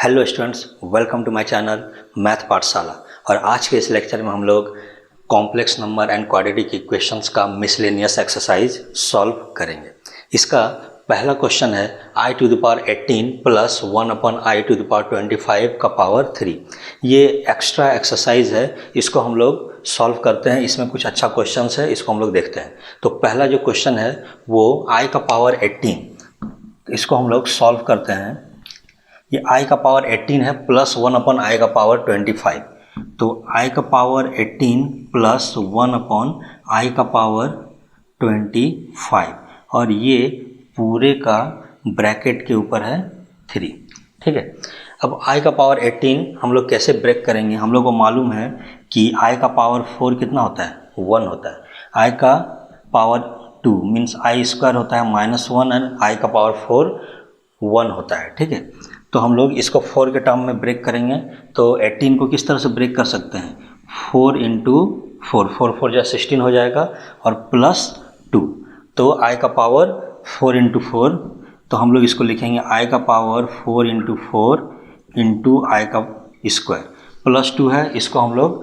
Hello students, welcome to my channel math Pathshala. और आज के इस लेक्चर में हम लोग complex number and quadratic equations का मिसलेनियस एक्सरसाइज सॉल्व करेंगे। इसका पहला क्वेश्चन है I to the power 18 plus 1 upon I to the power 25 का पावर 3। ये एक्स्ट्रा एक्सरसाइज है, इसको हम लोग सॉल्व करते हैं। इसमें कुछ अच्छा क्वेश्चन है, इसको हम लोग देखते हैं। तो पहला जो क्वेश्चन है वो I का पावर 18, इसको हम लोग सॉल्व करते हैं। ये I का पावर 18 है प्लस 1 अपॉन I का पावर 25। तो I का पावर 18 प्लस 1 अपॉन I का पावर 25, और ये पूरे का ब्रैकेट के ऊपर है 3। ठीक है, अब I का पावर 18 हम लोग कैसे ब्रेक करेंगे? हम लोग को मालूम है कि I का पावर 4 कितना होता है? 1 होता है। I का पावर 2 मीन्स I स्क्वायर होता है -1 एंड I का पावर 4 1 होता है। ठीक है, तो हम लोग इसको 4 के टर्म में ब्रेक करेंगे। तो 18 को किस तरह से ब्रेक कर सकते हैं? 4 इंटू 4, 4 जा 16 हो जाएगा, और प्लस 2। तो I का पावर 4 इंटू 4, तो हम लोग इसको लिखेंगे I का पावर 4 इंटू 4 इंटू I का स्क्वायर, प्लस 2 है, इसको हम लोग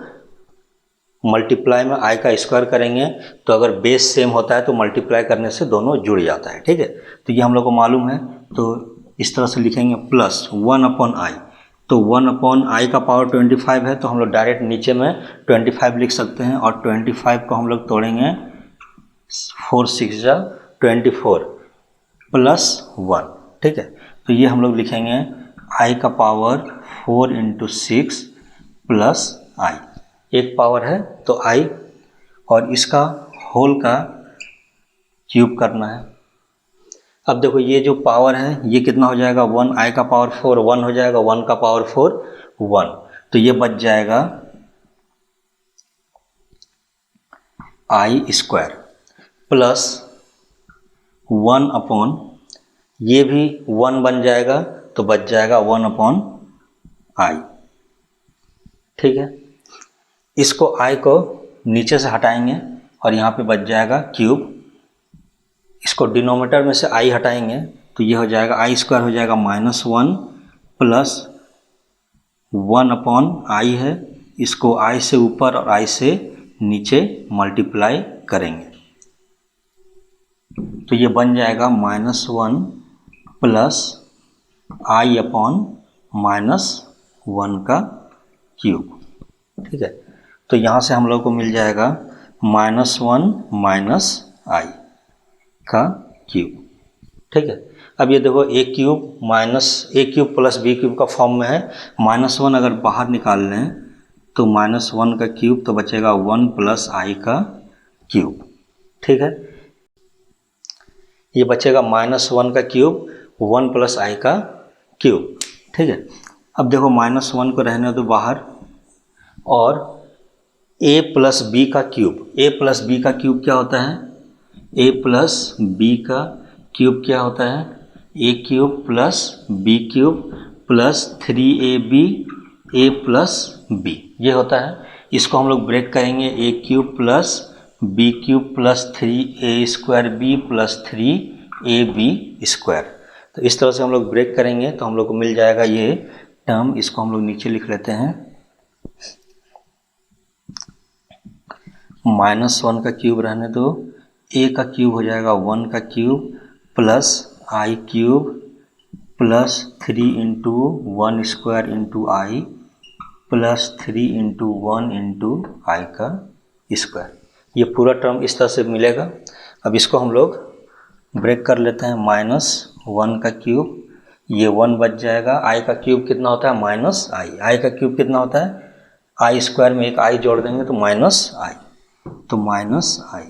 मल्टीप्लाई में I का स्क्वायर करेंगे। तो अगर बेस सेम होता है तो मल्टीप्लाई करने से दोनों जुड़ जाता है। ठीक है, तो ये हम लोग को मालूम है। तो इस तरह से लिखेंगे प्लस 1 अपॉन I। तो 1 अपॉन I का पावर 25 है, तो हम लोग डायरेक्ट नीचे में 25 लिख सकते हैं, और 25 को हम लोग तोड़ेंगे 4 6 जा 24 प्लस 1। ठीक है, तो ये हम लोग लिखेंगे I का पावर 4 इंटू 6 प्लस I। एक पावर है तो I, और इसका होल का क्यूब करना है। अब देखो ये जो पावर है ये कितना हो जाएगा? 1। I का पावर 4 1 हो जाएगा, 1 का पावर 4 1, तो ये बच जाएगा I स्क्वायर प्लस 1 अपॉन, ये भी 1 बन जाएगा, तो बच जाएगा 1 अपॉन I। ठीक है, इसको I को नीचे से हटाएंगे और यहाँ पे बच जाएगा क्यूब। इसको डिनोमिनेटर में से I हटाएंगे तो ये हो जाएगा I स्क्वायर हो जाएगा -1 प्लस 1 अपॉन I है, इसको I से ऊपर और I से नीचे मल्टीप्लाई करेंगे तो ये बन जाएगा -1 प्लस I अपॉन -1 का क्यूब। ठीक है, तो यहाँ से हम लोग को मिल जाएगा -1 माइनस I का क्यूब। ठीक है, अब ये देखो a cube minus a cube plus b cube का फॉर्म में है। -1 अगर बाहर निकाल लें तो -1 का क्यूब, तो बचेगा 1 प्लस I का क्यूब। ठीक है, ये बचेगा -1 का क्यूब 1 प्लस I का क्यूब। ठीक है, अब देखो -1 को रहने दो बाहर, और a प्लस b का क्यूब। a प्लस b का क्यूब क्या होता है? a प्लस b का क्यूब क्या होता है? a cube plus b cube plus 3ab a plus b, ये होता है। इसको हम लोग ब्रेक करेंगे, a cube plus b cube plus 3a square b plus 3ab square. तो इस तरह से हम लोग ब्रेक करेंगे तो हम लोग को मिल जाएगा ये टर्म। इसको हम लोग नीचे लिख लेते हैं। -1 का क्यूब रहने दो, a का क्यूब हो जाएगा 1 का cube plus I cube plus 3 into 1 square into I plus 3 into 1 into I का स्क्वायर। ये पूरा टर्म इस तरह से मिलेगा। अब इसको हम लोग ब्रेक कर लेते हैं। -1 का क्यूब, ये 1 बच जाएगा। I का क्यूब कितना होता है? -I। I का क्यूब कितना होता है? I स्क्वायर में एक I जोड़ देंगे तो -I, तो -I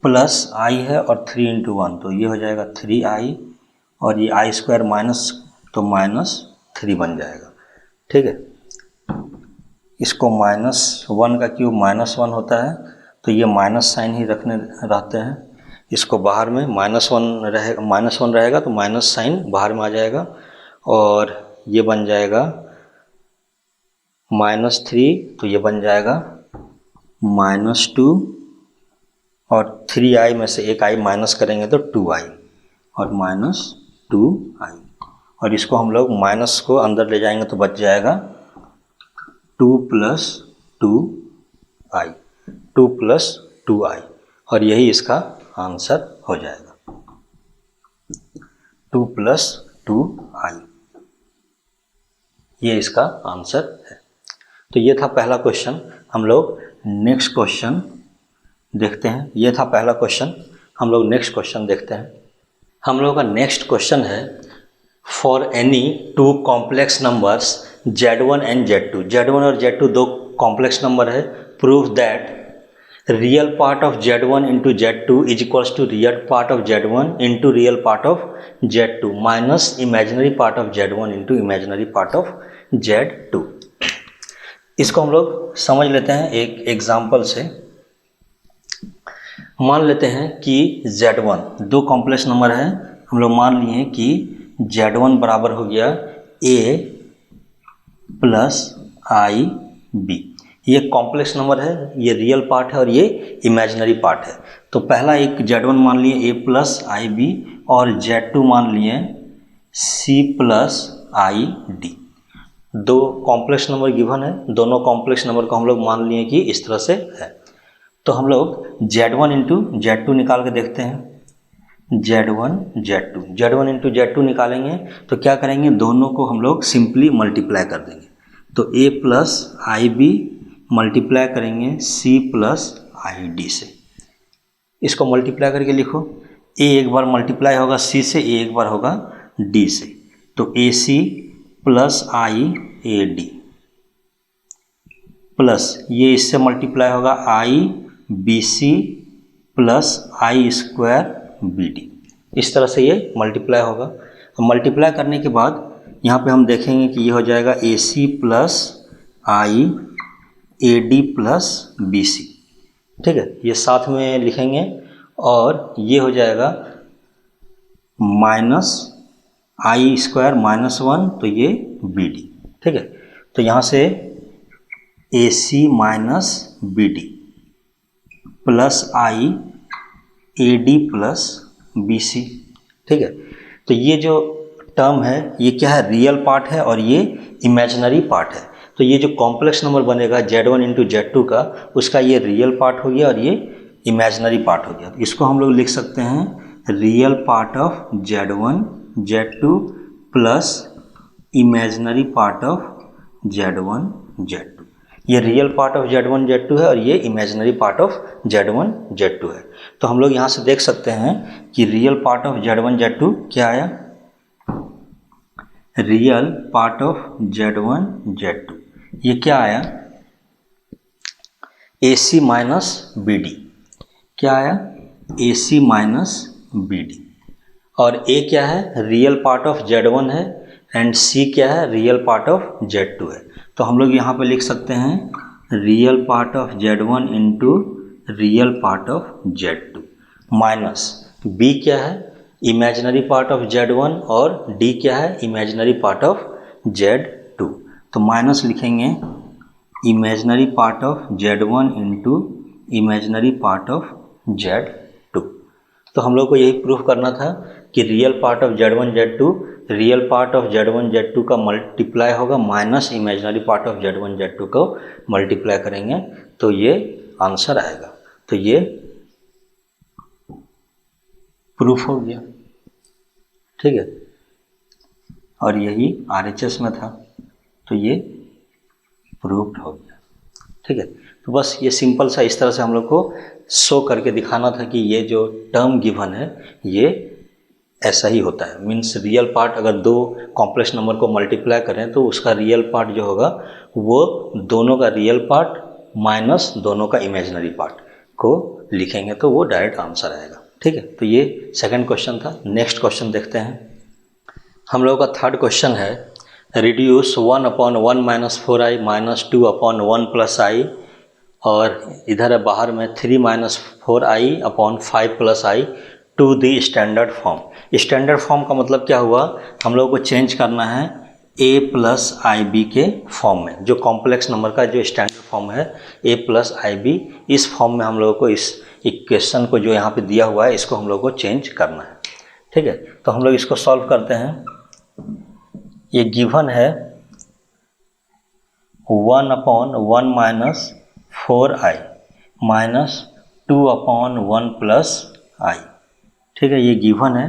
प्लस I है और 3 इंटू 1, तो ये हो जाएगा 3I, और ये I स्क्वायर माइनस, तो -3 बन जाएगा। ठीक है, इसको -1 का क्यूब -1 होता है, तो ये माइनस साइन ही रखने रहते हैं। इसको बाहर में -1 रहेगा तो माइनस साइन बाहर में आ जाएगा, और ये बन जाएगा -3, तो ये बन जाएगा -2, और 3I में से एक I माइनस करेंगे तो 2I, और -2I, और इसको हम लोग माइनस को अंदर ले जाएंगे तो बच जाएगा 2 + 2i, 2 + 2i, और यही इसका आंसर हो जाएगा 2 + 2i, ये इसका आंसर है। तो ये था पहला क्वेश्चन। हम लोग नेक्स्ट क्वेश्चन देखते हैं। ये था पहला क्वेश्चन। हम लोग नेक्स्ट क्वेश्चन देखते हैं। हम लोगों का नेक्स्ट क्वेश्चन है, for any two complex numbers Z1 and Z2, Z1 और Z2 दो कॉम्प्लेक्स नंबर है, prove that real part of Z1 into Z2 is equals to real part of Z1 into real part of Z2 minus imaginary part of Z1 into imaginary part of Z2। इसको हम लोग समझ लेते हैं एक example से। मान लेते हैं कि Z1 दो कॉम्प्लेक्स नंबर है, हम लोग मान लिए कि Z1 बराबर हो गया A + IB। ये कॉम्प्लेक्स नंबर है, ये रियल पार्ट है और ये इमेजिनरी पार्ट है। तो पहला एक Z1 मान लिए A + IB और Z2 मान लिए C + ID। दो कॉम्प्लेक्स नंबर गिवन है, दोनों कॉम्प्लेक्स नंबर को हम लोग मान लिए कि इस तरह से है। तो हम लोग Z1 इंटू Z2 निकाल के देखते हैं। Z1 इंटू Z2 निकालेंगे तो क्या करेंगे, दोनों को हम लोग सिंपली मल्टीप्लाई कर देंगे। तो A + IB मल्टीप्लाई करेंगे C + ID से। इसको मल्टीप्लाई करके लिखो, A एक बार मल्टीप्लाई होगा C से, A एक बार होगा D से। तो AC + IAD प्लस ये इससे मल्टीप्लाई होगा IBC + I² BD। इस तरह से ये मल्टीप्लाई होगा। मल्टीप्लाई करने के बाद यहाँ पे हम देखेंगे कि ये हो जाएगा AC + IAD + BC। ठीक है, ये साथ में लिखेंगे और ये हो जाएगा -I² -1, तो ये BD। ठीक है, तो यहाँ से AC - BD + IAD + BC। ठीक है, तो ये जो टर्म है ये क्या है, रियल पार्ट है और ये इमेजिनरी पार्ट है। तो ये जो कॉम्प्लेक्स नंबर बनेगा Z1 इंटू Z2 का, उसका ये रियल पार्ट हो गया और ये इमेजिनरी पार्ट हो गया। इसको हम लोग लिख सकते हैं real part of Z1 Z2 plus imaginary part of Z1 Z2। ये real part of Z1 Z2 है और ये imaginary part of Z1 Z2 है। तो हम लोग यहाँ से देख सकते हैं कि real part of Z1 Z2 क्या आया, real part of Z1 Z2 ये क्या आया, AC - BD। क्या आया, AC - BD। और A क्या है, रियल पार्ट ऑफ Z1 है, एंड C क्या है, रियल पार्ट ऑफ Z2 है। तो हम लोग यहाँ पे लिख सकते हैं real part of Z1 into real part of Z2 minus B क्या है, इमेजिनरी पार्ट ऑफ Z1 और D क्या है, इमेजिनरी पार्ट ऑफ Z2। तो माइनस लिखेंगे imaginary part of Z1 into imaginary part of Z2। तो हम लोग को यही प्रूफ करना था कि real part of Z1 Z2 real part of Z1 Z2 का मल्टीप्लाई होगा minus imaginary part of Z1 Z2 को मल्टीप्लाई करेंगे तो ये आंसर आएगा। तो ये प्रूफ हो गया। ठीक है, और यही RHS में था तो ये प्रूफ्ड हो गया। ठीक है, तो बस ये सिंपल सा इस तरह से हम लोग को शो करके दिखाना था कि ये जो टर्म गिवन है ये ऐसा ही होता है। मीन्स रियल पार्ट अगर दो कॉम्प्लेक्स नंबर को मल्टीप्लाई करें तो उसका रियल पार्ट जो होगा वो दोनों का रियल पार्ट माइनस दोनों का इमेजिनरी पार्ट को लिखेंगे तो वो डायरेक्ट आंसर आएगा। ठीक है, तो ये सेकंड क्वेश्चन था। नेक्स्ट क्वेश्चन देखते हैं। हम लोगों का थर्ड क्वेश्चन है रिड्यूस 1/1 - 4i - 2/1 + i, और इधर है बाहर में 3 - 4i/5 + i to the standard form. Standard form का मतलब क्या हुआ, हम लोगों को चेंज करना है a + IB के फॉर्म में। जो कॉम्प्लेक्स नंबर का जो स्टैंडर्ड फॉर्म है a + IB, इस फॉर्म में हम लोगों को इस इक्वेशन को जो यहाँ पे दिया हुआ है इसको हम लोगों को चेंज करना है। ठीक है, तो हम लोग इसको सॉल्व करते हैं। ये गिवन है 1/1 minus 4i minus 2/1 plus i। ठीक है, ये गिवन है।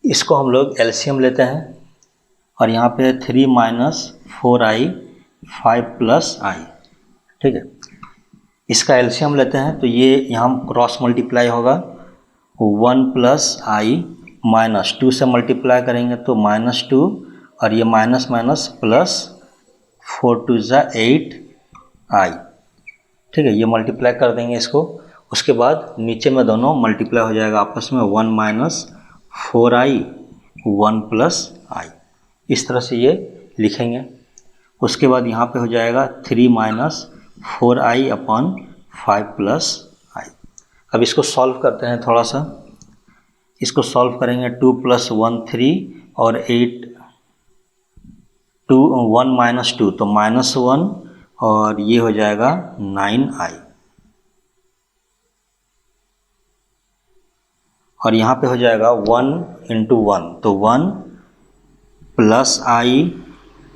इसको हम लोग एलसीएम लेते हैं और यहाँ पे 3 माइनस 4i 5 प्लस i। ठीक है, इसका एलसीएम लेते हैं तो ये यहाँ क्रॉस मल्टीप्लाई होगा 1 प्लस आई माइनस 2 से मल्टीप्लाई करेंगे तो -2 और ये माइनस माइनस प्लस 4 2 ज़ा 8i। ठीक है, ये मल्टीप्लाई कर देंगे इसको। उसके बाद नीचे में दोनों मल्टीप्लाई हो जाएगा आपस में 1 माइनस 4i 1 प्लस आई। इस तरह से ये लिखेंगे। उसके बाद यहाँ पे हो जाएगा 3 माइनस 4i अपॉन 5 प्लस आई। अब इसको सॉल्व करते हैं थोड़ा सा। इसको सॉल्व करेंगे 2 + 1 3 और 8 2 1 माइनस 2 तो -1 और ये हो जाएगा 9i। और यहाँ पे हो जाएगा 1 × 1 तो 1 प्लस आई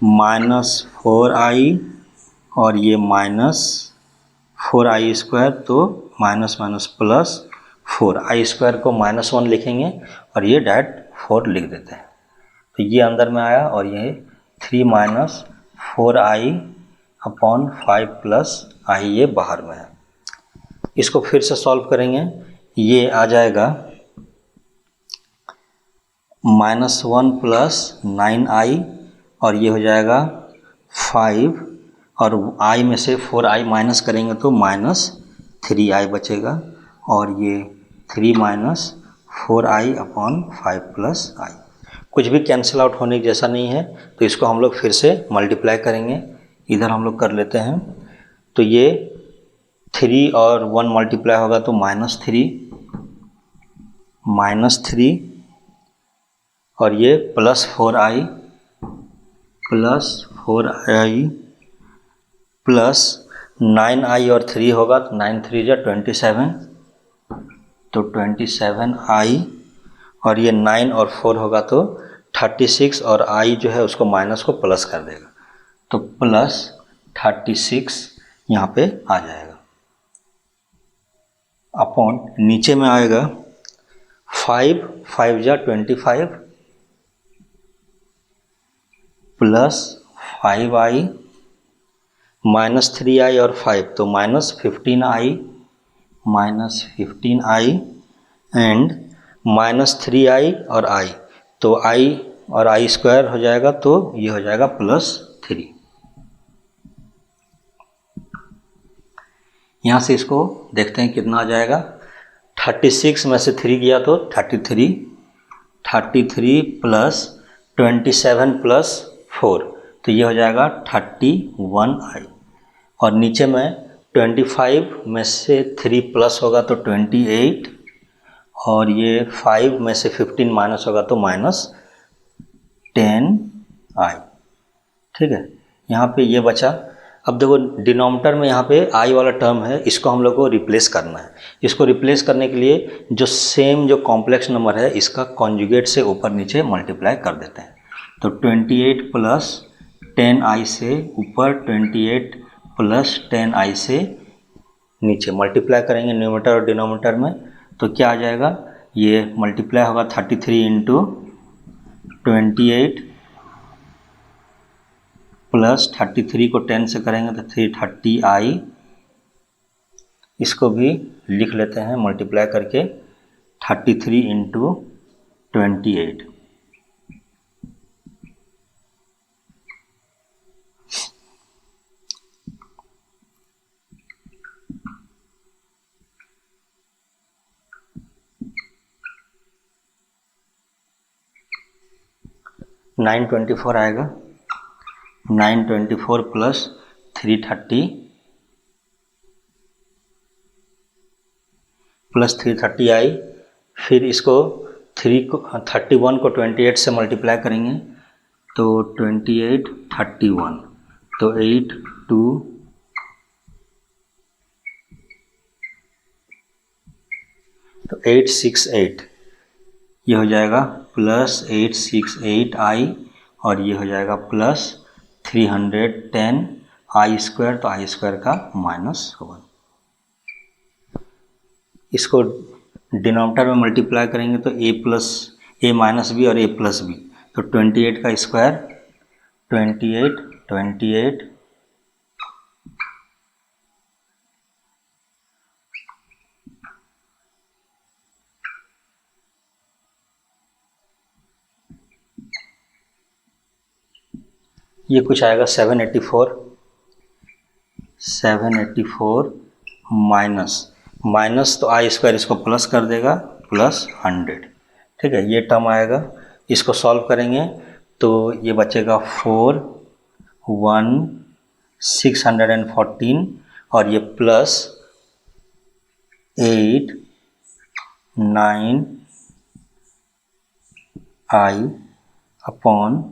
माइनस 4i और ये माइनस 4i² तो माइनस माइनस प्लस 4i² को -1 लिखेंगे और ये डायरेक्ट 4 लिख देते हैं। तो ये अंदर में आया और ये 3 minus 4i upon 5 plus i ये बाहर में है। इसको फिर से सॉल्व करेंगे। ये आ जाएगा -1 प्लस 9i और ये हो जाएगा 5 और i में से 4i माइनस करेंगे तो -3i बचेगा और ये 3 minus 4i upon 5 plus i। कुछ भी कैंसिल आउट होने जैसा नहीं है तो इसको हम लोग फिर से मल्टीप्लाई करेंगे। इधर हम लोग कर लेते हैं तो ये 3 और 1 मल्टीप्लाई होगा तो -3 और ये प्लस 4i प्लस 9i और 3 होगा तो 9 3 = 27 तो 27i और ये 9 और 4 होगा तो 36 और i जो है उसको माइनस को प्लस कर देगा तो प्लस 36 यहाँ पे आ जाएगा। अपॉन नीचे में आएगा 5 5 × 25 प्लस 5i -3i और 5 तो -15i एंड -3i और i तो i और i² हो जाएगा तो ये हो जाएगा +3। यहाँ से इसको देखते हैं कितना आ जाएगा। 36 में से 3 गया तो 33 प्लस 27 प्लस 4 तो ये हो जाएगा 31i और नीचे में 25 में से 3 प्लस होगा तो 28 और ये 5 में से 15 माइनस होगा तो -10i। ठीक है, यहाँ पे ये बचा। अब देखो डिनोमिनेटर में यहाँ पे i वाला टर्म है, इसको हम लोग को रिप्लेस करना है। इसको रिप्लेस करने के लिए जो कॉम्प्लेक्स नंबर है इसका कॉन्जुगेट से ऊपर नीचे मल्टीप्लाई कर देते हैं। तो 28 प्लस 10i से ऊपर 28 प्लस 10i से नीचे मल्टीप्लाई करेंगे न्यूमरेटर और डिनोमिनेटर में तो क्या आ जाएगा। ये मल्टीप्लाई होगा 33 × 28 प्लस 33 को 10 से करेंगे तो 330i। इसको भी लिख लेते हैं मल्टीप्लाई करके 33 × 28 924 आएगा। 924 प्लस 330 प्लस 330i। फिर इसको 31 को 28 से मल्टीप्लाई करेंगे तो 28 31 तो 8 2 तो 868 ये हो जाएगा +868i और ये हो जाएगा +310 आई स्क्वायर, तो आई स्क्वायर का -1। इसको डिनोमिनेटर में मल्टीप्लाई करेंगे तो a माइनस बी और a प्लस बी, तो 28 का स्क्वायर 28 ये कुछ आएगा 784 माइनस तो आई स्क्वायर इसको प्लस कर देगा +100। ठीक है, ये टर्म आएगा। इसको सॉल्व करेंगे तो ये बचेगा 614 और ये +8 9 आई अपॉन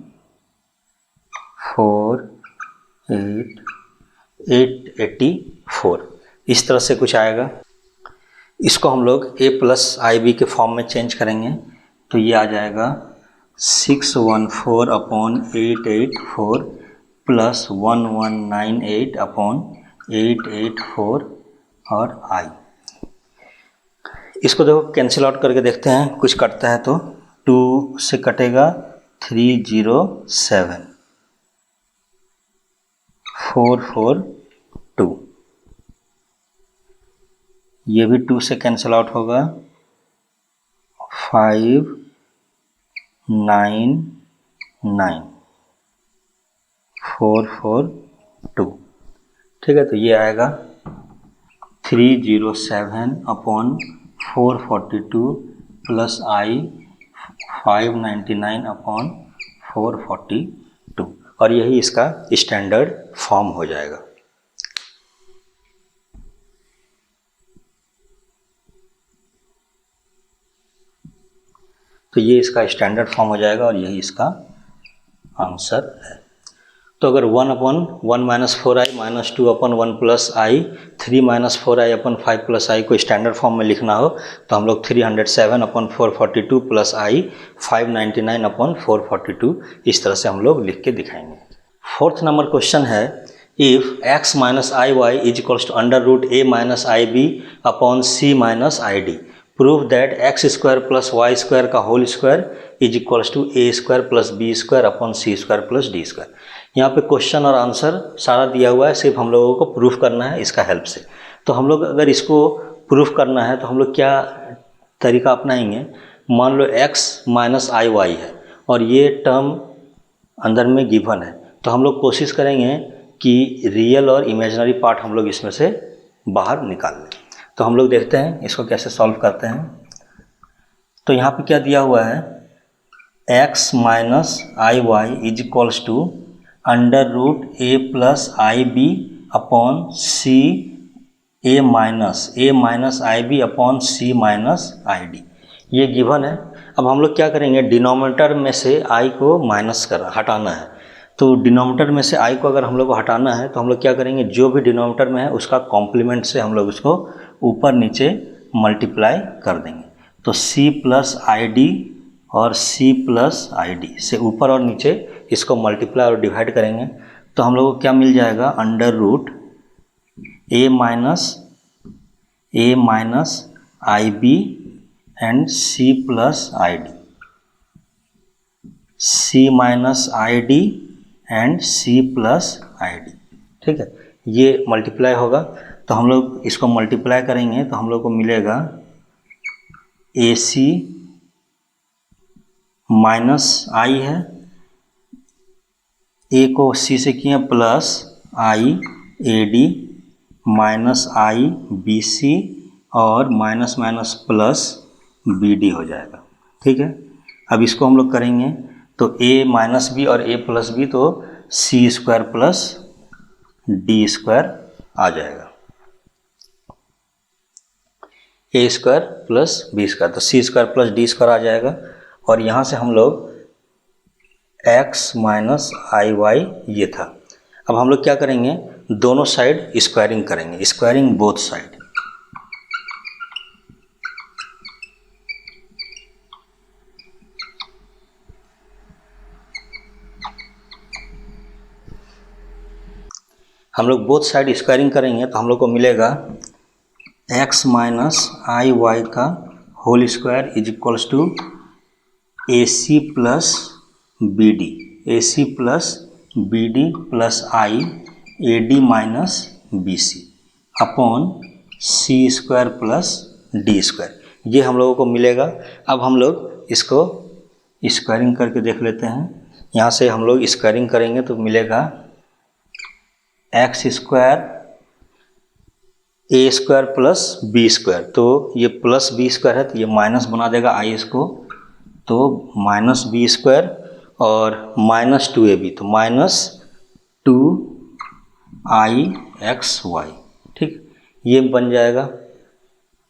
884 इस तरह से कुछ आएगा। इसको हम लोग a + IB के फॉर्म में चेंज करेंगे तो ये आ जाएगा 614/884 + 1198/884 और I। इसको देखो कैंसिल आउट करके देखते हैं, कुछ कटता है तो 2 से कटेगा 307 442, ये भी 2 से कैंसिल आउट होगा 599 442। ठीक है, तो ये आएगा 307/442 + I 599/442 और यही इसका स्टैंडर्ड फॉर्म हो जाएगा। तो ये इसका स्टैंडर्ड फॉर्म हो जाएगा और यही इसका आंसर है। तो अगर 1/1 - 4i - 2/1 + I 3 - 4i/5 + I को स्टैंडर्ड फॉर्म में लिखना हो तो हम लोग 307/442 + I 599/442 इस तरह से हम लोग लिख के दिखाएंगे। 4th नंबर क्वेश्चन है, if x - iy = √a - ib/c - id, prove that x² + y² का whole square = a² + b² + c² + d²। यहाँ पे क्वेश्चन और आंसर सारा दिया हुआ है, सिर्फ हम लोगों को प्रूफ करना है इसका हेल्प से। तो हम लोग अगर इसको प्रूफ करना है तो हम लोग क्या तरीका अपनाएंगे, मान लो x - iy है और ये टर्म अंदर में गिवन है, तो हम लोग कोशिश करेंगे कि रियल और इमेजिनरी पार्ट हम लोग इसमें से बाहर निकाल लें। तो हम लोग देखते हैं इसको कैसे सॉल्व करते हैं। तो यहाँ पे क्या दिया हुआ है, x - iy = √a + ib/c a - ib/c - id, ये गिवन है। अब हम लोग क्या करेंगे, डिनोमिनेटर में से i को हटाना है। तो डिनोमिनेटर में से i को अगर हम लोग को हटाना है तो हम लोग क्या करेंगे, जो भी डिनोमिनेटर में है उसका कॉम्प्लीमेंट से हम लोग उसको ऊपर नीचे मल्टीप्लाई कर देंगे। तो c + id और c + id से ऊपर और नीचे इसको मल्टीप्लाई और डिवाइड करेंगे तो हम लोग को क्या मिल जाएगा, √a - ib and c + id, c - id and c + id। ठीक है, ये मल्टीप्लाई होगा तो हम लोग इसको मल्टीप्लाई करेंगे तो हम लोग को मिलेगा AC - i है, a को c से किए plus i AD - i BC और माइनस प्लस BD हो जाएगा। ठीक है, अब इसको हम लोग करेंगे तो a - b और a + b तो c² + d² आ जाएगा, a² + b² तो c² + d² आ जाएगा। और यहाँ से हम लोग x - iy ये था। अब हम लोग क्या करेंगे, दोनों साइड स्क्वायरिंग करेंगे, स्क्वायरिंग बोथ साइड। हम लोग बोथ साइड स्क्वायरिंग करेंगे तो हम लोग को मिलेगा x माइनस आई वाई का whole square is equals to A C plus B D, A C plus B D plus I A D minus B C upon C square plus D square, ये हम लोगों को मिलेगा। अब हम लोग इसको स्क्वायरिंग करके देख लेते हैं। यहाँ से हम लोग स्क्वायरिंग करेंगे तो मिलेगा X square A square plus B square, तो ये प्लस बी स्क्वायर है तो ये माइनस बना देगा आई इसको, तो माइनस बी स्क्वायर और माइनस 2ab, तो माइनस 2ixy, ठीक, ये बन जाएगा।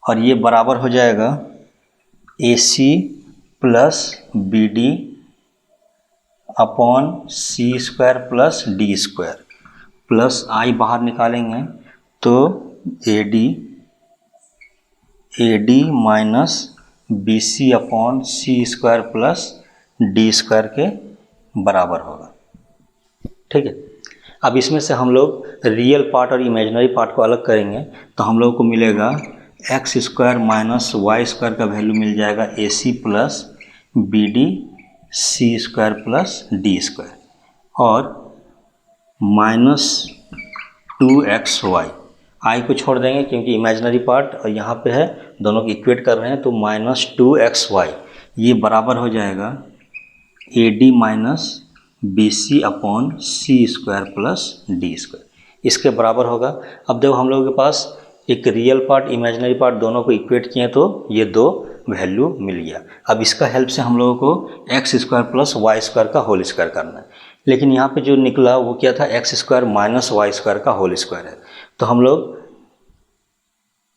और ये बराबर हो जाएगा A C plus B D upon C square plus D square plus I बाहर निकालेंगे तो A D minus B C upon C square plus D square के बराबर होगा, ठीक है। अब इसमें से हम लोग रियल पार्ट और इमेजिनरी पार्ट को अलग करेंगे तो हम लोग को मिलेगा X square minus Y square का वैल्यू मिल जाएगा A C plus B D C square plus D square और माइनस 2xy, आई को छोड़ देंगे क्योंकि इमेजिनरी पार्ट और यहाँ पे है, दोनों को इक्वेट कर रहे हैं तो माइनस 2xy, ये बराबर हो जाएगा A D minus B C upon C square plus D square, इसके बराबर होगा। अब देखो हम लोगों के पास एक रियल पार्ट इमेजिनरी पार्ट दोनों को इक्वेट किए तो ये दो वैल्यू मिल गया। अब इसका हेल्प से हम लोगों को X square plus Y square का होल स्क्वायर करना है, लेकिन यहाँ पे जो निकला वो क्या था, X square minus Y square का होल स्क्वायर है। तो हम लोग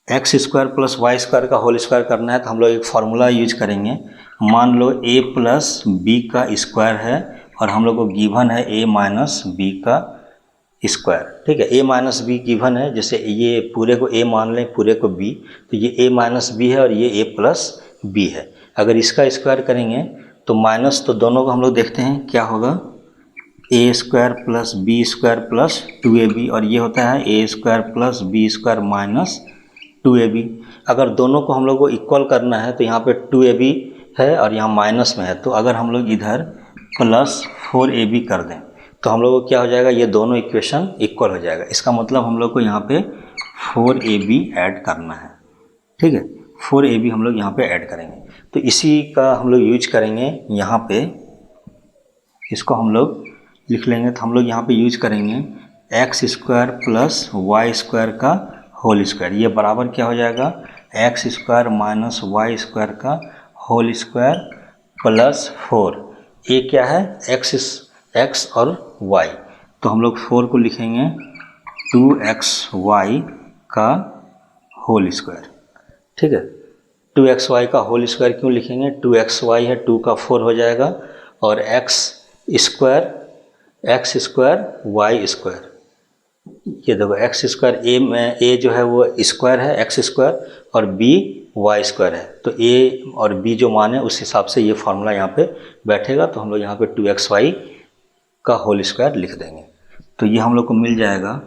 X square plus Y square का होल स्क्वायर करना है तो हम लोग एक फार्मूला यूज करेंगे। मान लो a प्लस बी का स्क्वायर है और हम लोग को गिवन है a माइनस बी का स्क्वायर, ठीक है। a माइनस बी गिवन है, जैसे ये पूरे को a मान लें पूरे को b, तो ये a माइनस बी है और ये a प्लस बी है। अगर इसका स्क्वायर करेंगे तो माइनस, तो दोनों को हम लोग देखते हैं क्या होगा, a square plus B square plus 2ab और ये होता है a square plus B square minus 2ab। अगर दोनों को हम लोग को इक्वल करना है तो यहाँ पे 2ab है और यहाँ माइनस में है, तो अगर हम लोग इधर प्लस 4ab कर दें तो हम लोग को क्या हो जाएगा, ये दोनों इक्वेशन इक्वल हो जाएगा। इसका मतलब हम लोग को यहाँ पे 4ab ऐड करना है, ठीक है, 4ab हम लोग यहाँ पे ऐड करेंगे। तो इसी का हम लोग यूज करेंगे यहाँ पे, इसको हम लोग लिख लेंगे तो हम लोग यहाँ पे यूज करेंगे X square plus Y square का होल स्क्वायर, ये बराबर क्या हो जाएगा, X square minus Y square का होल स्क्वायर प्लस 4, ये क्या है एक्स और y, तो हम लोग 4 को लिखेंगे 2xy का होल स्क्वायर, ठीक है। 2xy का होल स्क्वायर क्यों लिखेंगे, 2xy है, 2 का 4 हो जाएगा और x स्क्वायर y स्क्वायर, ये देखो x स्क्वायर a में a जो है वो स्क्वायर है x स्क्वायर और b y स्क्वायर है, तो a और b जो मान है उस हिसाब से ये फार्मूला यहाँ पे बैठेगा। तो हम लोग यहाँ पे 2xy का होल स्क्वायर लिख देंगे तो ये हम लोग को मिल जाएगा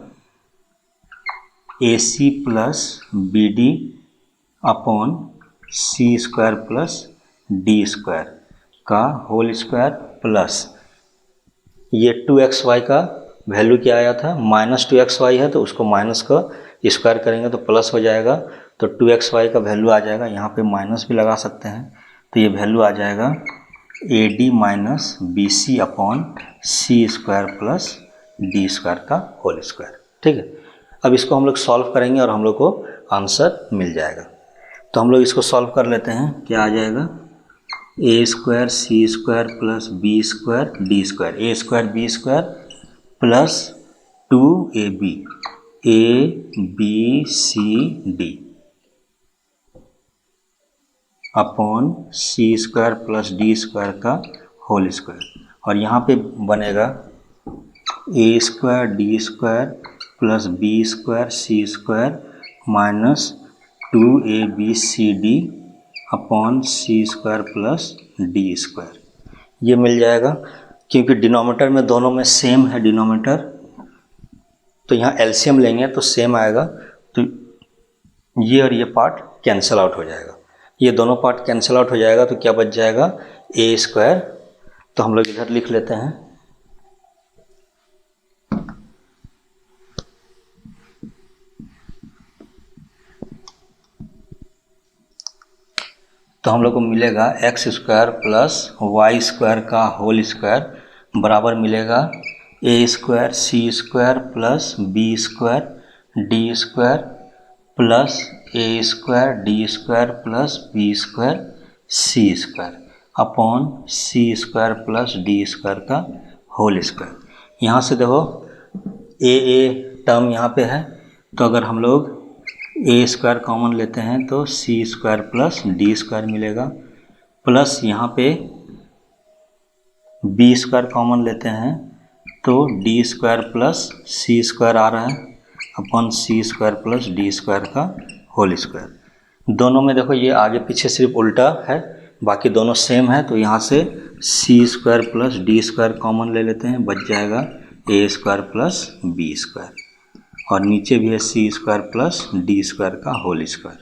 A C plus B D upon C square plus D square का होल स्क्वायर प्लस ये 2xy का वैल्यू क्या आया था, माइनस 2xy है तो उसको माइनस का स्क्वायर करेंगे तो प्लस हो जाएगा, तो 2xy का वैल्यू आ जाएगा, यहाँ पे माइनस भी लगा सकते हैं, तो ये वैल्यू आ जाएगा A D minus B C upon C square plus D square का होल स्क्वायर, ठीक है। अब इसको हम लोग सॉल्व करेंगे और हम लोग को आंसर मिल जाएगा। तो हम लोग इसको सॉल्व कर लेते हैं, क्या आ जाएगा, A square C square plus B square D square, A square B square plus 2ab A B C D upon C square plus D square का होल स्क्वायर, और यहाँ पे बनेगा A square D square plus B square C square minus 2abcd upon C square plus D square, ये मिल जाएगा। क्योंकि denominator में दोनों में सेम है डिनोमिनेटर, तो यहाँ एलसीएम लेंगे तो सेम आएगा, तो ये और ये पार्ट कैंसिल आउट हो जाएगा, ये दोनों पार्ट कैंसिल आउट हो जाएगा, तो क्या बच जाएगा ए स्क्वायर। तो हम लोग इधर लिख लेते हैं, तो हम लोग को मिलेगा X square plus Y square का होल स्क्वायर बराबर मिलेगा A square C square plus B square D square plus A square D square plus B square C square upon C square plus D square का whole square. यहाँ से देखो a term यहाँ पे है, तो अगर हम लोग ए स्क्वायर कॉमन लेते हैं तो सी स्क्वायर प्लस डी स्क्वायर मिलेगा, प्लस यहाँ पे बी स्क्वायर कॉमन लेते हैं तो डी स्क्वायर प्लस सी स्क्वायर आ रहा है upon C square plus D square का होल स्क्वायर। दोनों में देखो ये आगे पीछे सिर्फ उल्टा है, बाकी दोनों सेम है, तो यहाँ से C square plus D square common ले लेते हैं, बच जाएगा A square plus B square, और नीचे भी है C square plus D square का होल स्क्वायर।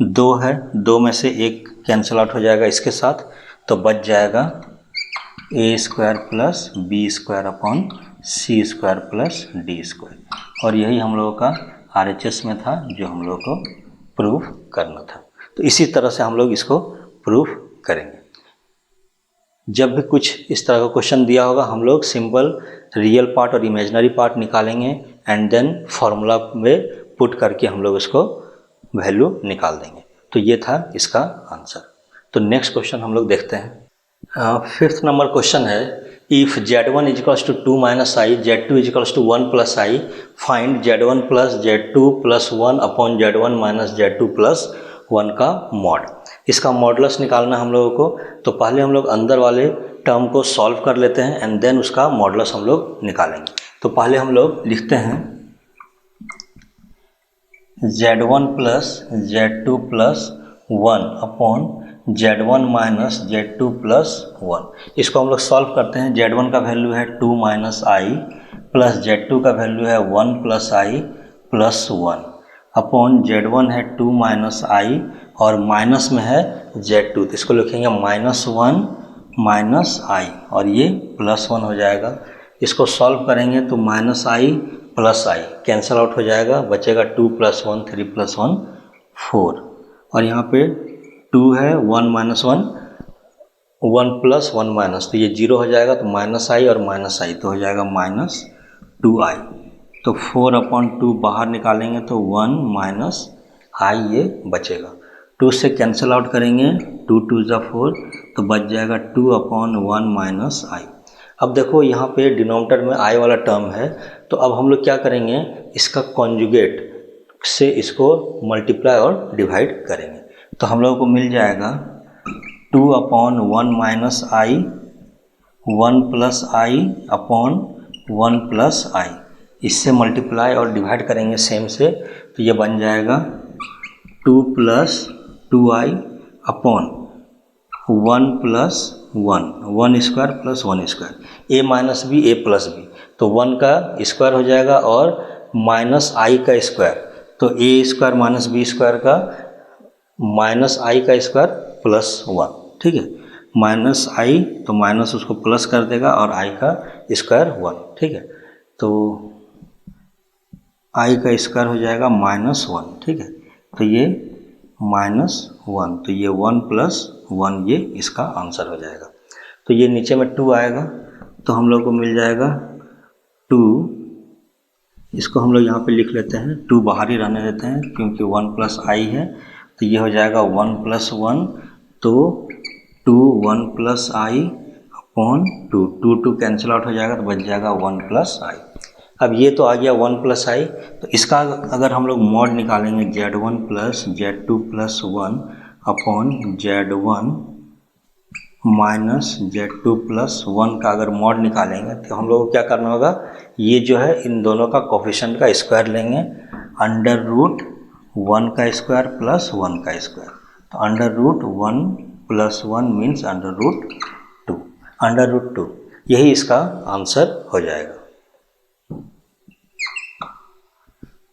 दो है, दो में से एक कैंसिल आउट हो जाएगा इसके साथ, तो बच जाएगा A square plus B square upon C square plus D square, और यही हम लोगों का RHS में था जो हम लोग को प्रूफ करना था। तो इसी तरह से हम लोग इसको प्रूफ करेंगे। जब भी कुछ इस तरह का क्वेश्चन दिया होगा हम लोग सिंपल रियल पार्ट और इमेजिनरी पार्ट निकालेंगे एंड देन फॉर्मूला में पुट करके हम लोग उसको वैल्यू निकाल देंगे। तो ये था इसका आंसर। तो नेक्स्ट क्वेश्चन हम लोग देखते हैं। फिफ्थ नंबर क्वेश्चन है, if Z1 equals to 2 minus i, Z2 equals to 1 plus i, find Z1 plus Z2 plus 1 upon Z1 minus Z2 plus 1 का मॉड। इसका मॉडुलस निकालना हम लोगों को, तो पहले हम लोग अंदर वाले टर्म को सॉल्व कर लेते हैं एंड देन उसका मॉडुलस हम लोग निकालेंगे। तो पहले हम लोग लिखते हैं Z1 plus Z2 plus 1 upon Z1 minus Z2 plus 1। इसको हम लोग सॉल्व करते हैं। Z1 का वैल्यू है 2 माइनस आई प्लस Z2 का वैल्यू है 1 प्लस आई प्लस 1 अपॉन Z1 है 2 माइनस आई और माइनस में है Z2, तो इसको लिखेंगे -1 माइनस आई और ये +1 हो जाएगा। इसको सॉल्व करेंगे तो -i plus I cancel out हो जाएगा, बचेगा 2 + 1 3 + 1 4 और यहाँ पे 2 है 1 - 1 1 + 1 माइनस, तो ये 0 हो जाएगा, तो -i और -i तो हो जाएगा -2i। तो 4/2 बाहर निकालेंगे तो 1 - i ये बचेगा। 2 से कैंसिल आउट करेंगे 2 × 2 = 4 तो बच जाएगा 2/1 - i। अब देखो यहाँ पे डिनोमिनेटर में i वाला टर्म है, तो अब हम लोग क्या करेंगे, इसका कॉन्जुगेट से इसको मल्टीप्लाई और डिवाइड करेंगे। तो हम लोगों को मिल जाएगा 2/1 - i 1 + i अपॉन 1 + i। इससे मल्टीप्लाई और डिवाइड करेंगे सेम से, तो ये बन जाएगा 2 + 2i upon 1 + 1 square plus 1 square, a - b a + b, तो 1 का स्क्वायर हो जाएगा और -i का स्क्वायर, तो a स्क्वायर - b स्क्वायर का -i का स्क्वायर प्लस 1, ठीक है। -i तो माइनस उसको प्लस कर देगा और i का स्क्वायर 1, ठीक है। तो i का स्क्वायर हो जाएगा -1, ठीक है। तो ये -1, तो ये 1 + 1 ये इसका आंसर हो जाएगा। तो ये नीचे में 2 आएगा, तो हम लोग को मिल जाएगा 2, इसको हम लोग यहाँ पे लिख लेते हैं, 2 बाहर ही रहने देते हैं क्योंकि 1 + i है, तो ये हो जाएगा 1 + 1, तो 2 1 + i अपॉन 2 कैंसिल आउट हो जाएगा, तो बच जाएगा 1 + i। अब ये तो आ गया 1 + i, तो इसका अगर हम लोग मॉड निकालेंगे Z1 + Z2 + 1 upon Z1 - Z2 + 1 का अगर मॉड निकालेंगे तो हम लोग को क्या करना होगा, ये जो है इन दोनों का कोफिशिएंट का स्क्वायर लेंगे, √1 का स्क्वायर प्लस 1 का स्क्वायर, तो √1 + 1 मीन्स √2, यही इसका आंसर हो जाएगा।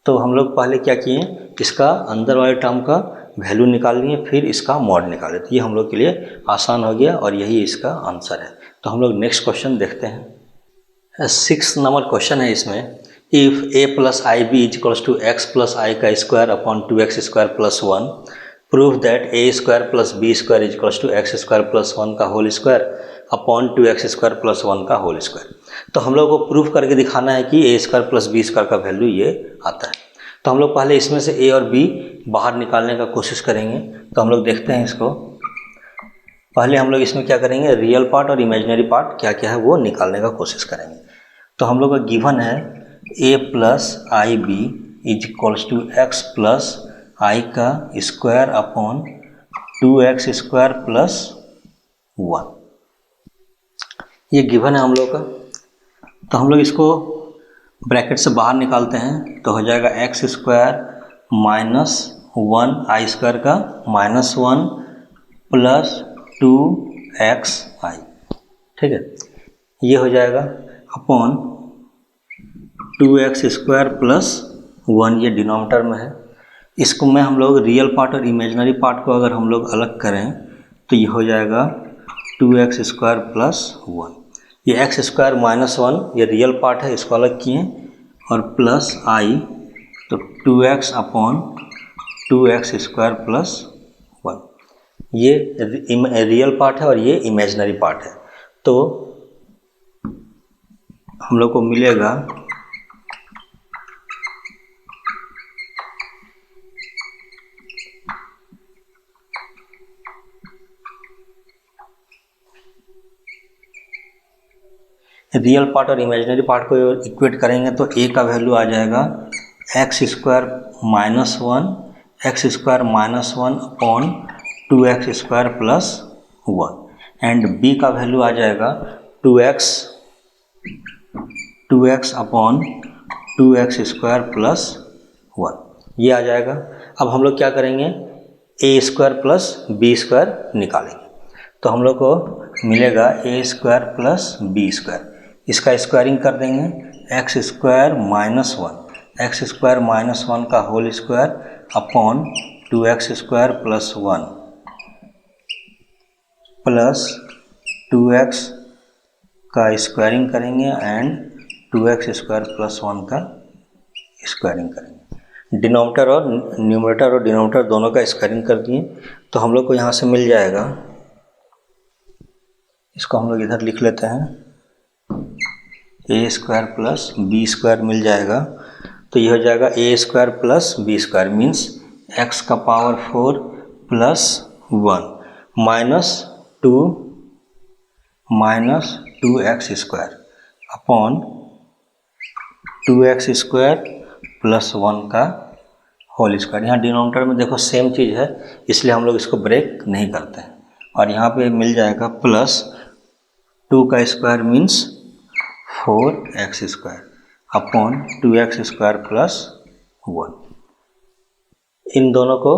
तो हम लोग पहले क्या किए, इसका अंदर वाले टर्म का वैल्यू निकाल लिए, फिर इसका मॉड निकाले। तो ये हम लोग के लिए आसान हो गया और यही इसका आंसर है। तो हम लोग नेक्स्ट क्वेश्चन देखते हैं। 6 नंबर क्वेश्चन है इसमें, if a plus I B is equals to X plus I का square upon 2x square plus 1, prove that a square plus B square is equals to x square plus 1 का whole square upon 2x square plus 1 का whole square. तो हम लोग को proof करके दिखाना है कि a square plus B square का वैल्यू ये आता है। तो हम लोग पहले इसमें से a और b बाहर निकालने का कोशिश करेंगे। तो हम लोग देखते हैं इसको। पहले हम लोग इसमें क्या करेंगे, रियल पार्ट और इमेजिनरी पार्ट क्या क्या है वो निकालने का कोशिश करेंगे। तो हम लोग का गिवन है a plus I B is equals to X plus I का square upon 2x square plus 1, ये गिवन है हम लोग का। तो हम लोग इसको ब्रैकेट से बाहर निकालते हैं तो हो जाएगा एक्स स्क्वायर माइनस 1 आई स्क्वायर का माइनस 1 प्लस 2x आई, ठीक है, ये हो जाएगा अपॉन 2x स्क्वायर प्लस 1, ये डिनोमिनेटर में है। इसको में हम लोग रियल पार्ट और इमेजिनरी पार्ट को अगर हम लोग अलग करें तो ये हो जाएगा 2x स्क्वायर प्लस 1, ये एक्स स्क्वायर माइनस 1 ये रियल पार्ट है, इसको अलग किए, और प्लस आई तो 2x upon 2x square plus 1, ये रियल पार्ट है और ये इमेजिनरी पार्ट है। तो हम लोग को मिलेगा रियल पार्ट और इमेजिनरी पार्ट को इक्वेट करेंगे तो a का वैल्यू आ जाएगा X square minus 1 x square minus 1 upon 2x square plus 1, and b का वैल्यू आ जाएगा 2x upon 2x square plus 1, ये आ जाएगा। अब हम लोग क्या करेंगे, a square plus B square निकालेंगे। तो हम लोग को मिलेगा a square plus B square, इसका स्क्वायरिंग कर देंगे, एक्स स्क्वायर माइनस 1 का whole square upon 2x square plus 1 plus 2x का स्क्वायरिंग करेंगे एंड 2x स्क्वायर प्लस 1 का स्क्वायरिंग करेंगे। डिनोमिनेटर और न्यूमरेटर और डिनोमिनेटर दोनों का स्क्वायरिंग कर दिए तो हम लोग को यहाँ से मिल जाएगा, इसको हम लोग इधर लिख लेते हैं, A square plus B square मिल जाएगा। तो ये हो जाएगा A square plus B square means X का पावर 4 प्लस 1 minus 2x square upon 2x square plus 1 का होल स्क्वायर। यहाँ डिनोमिनेटर में देखो सेम चीज़ है इसलिए हम लोग इसको ब्रेक नहीं करते हैं, और यहाँ पे मिल जाएगा प्लस 2 का square means 4x square upon 2x square plus 1, इन दोनों को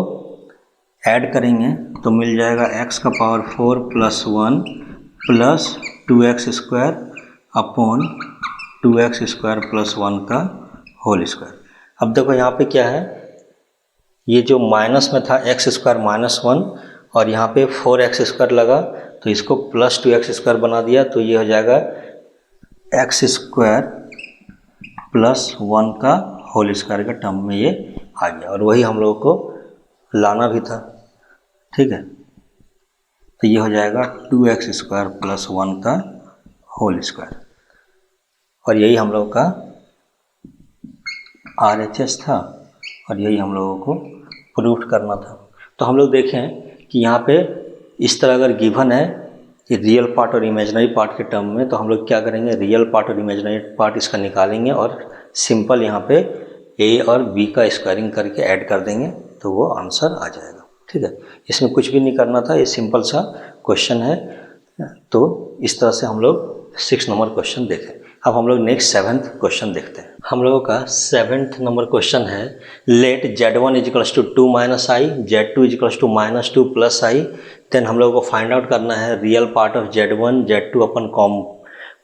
ऐड करेंगे तो मिल जाएगा x का पावर 4 प्लस 1 plus 2x square upon 2x square plus 1 का होल स्क्वायर। अब देखो यहाँ पे क्या है, ये जो माइनस में था x स्क्वायर माइनस 1 और यहाँ पे 4x स्क्वायर लगा तो इसको प्लस 2x स्क्वायर बना दिया, तो ये हो जाएगा x स्क्वायर प्लस 1 का होल स्क्वायर का टर्म में ये आ गया, और वही हम लोगों को लाना भी था, ठीक है। तो ये हो जाएगा 2x स्क्वायर प्लस 1 का होल स्क्वायर, और यही हम लोगों का RHS था और यही हम लोगों को प्रूफ करना था। तो हम लोग देखें कि यहाँ पे इस तरह अगर गिवन है कि रियल पार्ट और इमेजिनरी पार्ट के टर्म में, तो हम लोग क्या करेंगे, रियल पार्ट और इमेजिनरी पार्ट इसका निकालेंगे और सिंपल यहाँ पे a और b का स्क्वायरिंग करके ऐड कर देंगे तो वो आंसर आ जाएगा, ठीक है। इसमें कुछ भी नहीं करना था, ये सिंपल सा क्वेश्चन है। तो इस तरह से हम लोग 6 नंबर क्वेश्चन देखें। अब हम लोग नेक्स्ट 7th क्वेश्चन देखते हैं। हम लोगों का 7th नंबर क्वेश्चन है, let z1 is equals to 2 minus i, z2 is equals to minus 2 plus i. Then हम लोगों को फाइंड आउट करना है real part of z1 z2 upon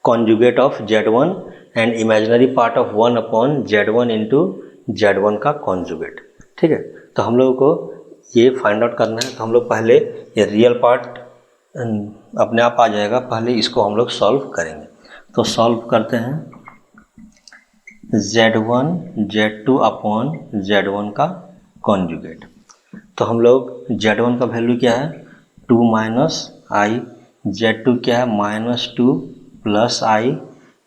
conjugate of z1 and imaginary part of 1 upon z1 into Z1 का conjugate. ठीक है, तो हम लोगों को ये फाइंड आउट करना है। तो हम लोग पहले ये रियल पार्ट अपने आप आ जाएगा, पहले इसको हम लोग सॉल्व करेंगे। तो सॉल्व करते हैं Z1 Z2 अपॉन Z1 का कॉन्जुगेट। तो हम लोग Z1 का वैल्यू क्या है 2 माइनस आई, Z2 क्या है -2 प्लस आई,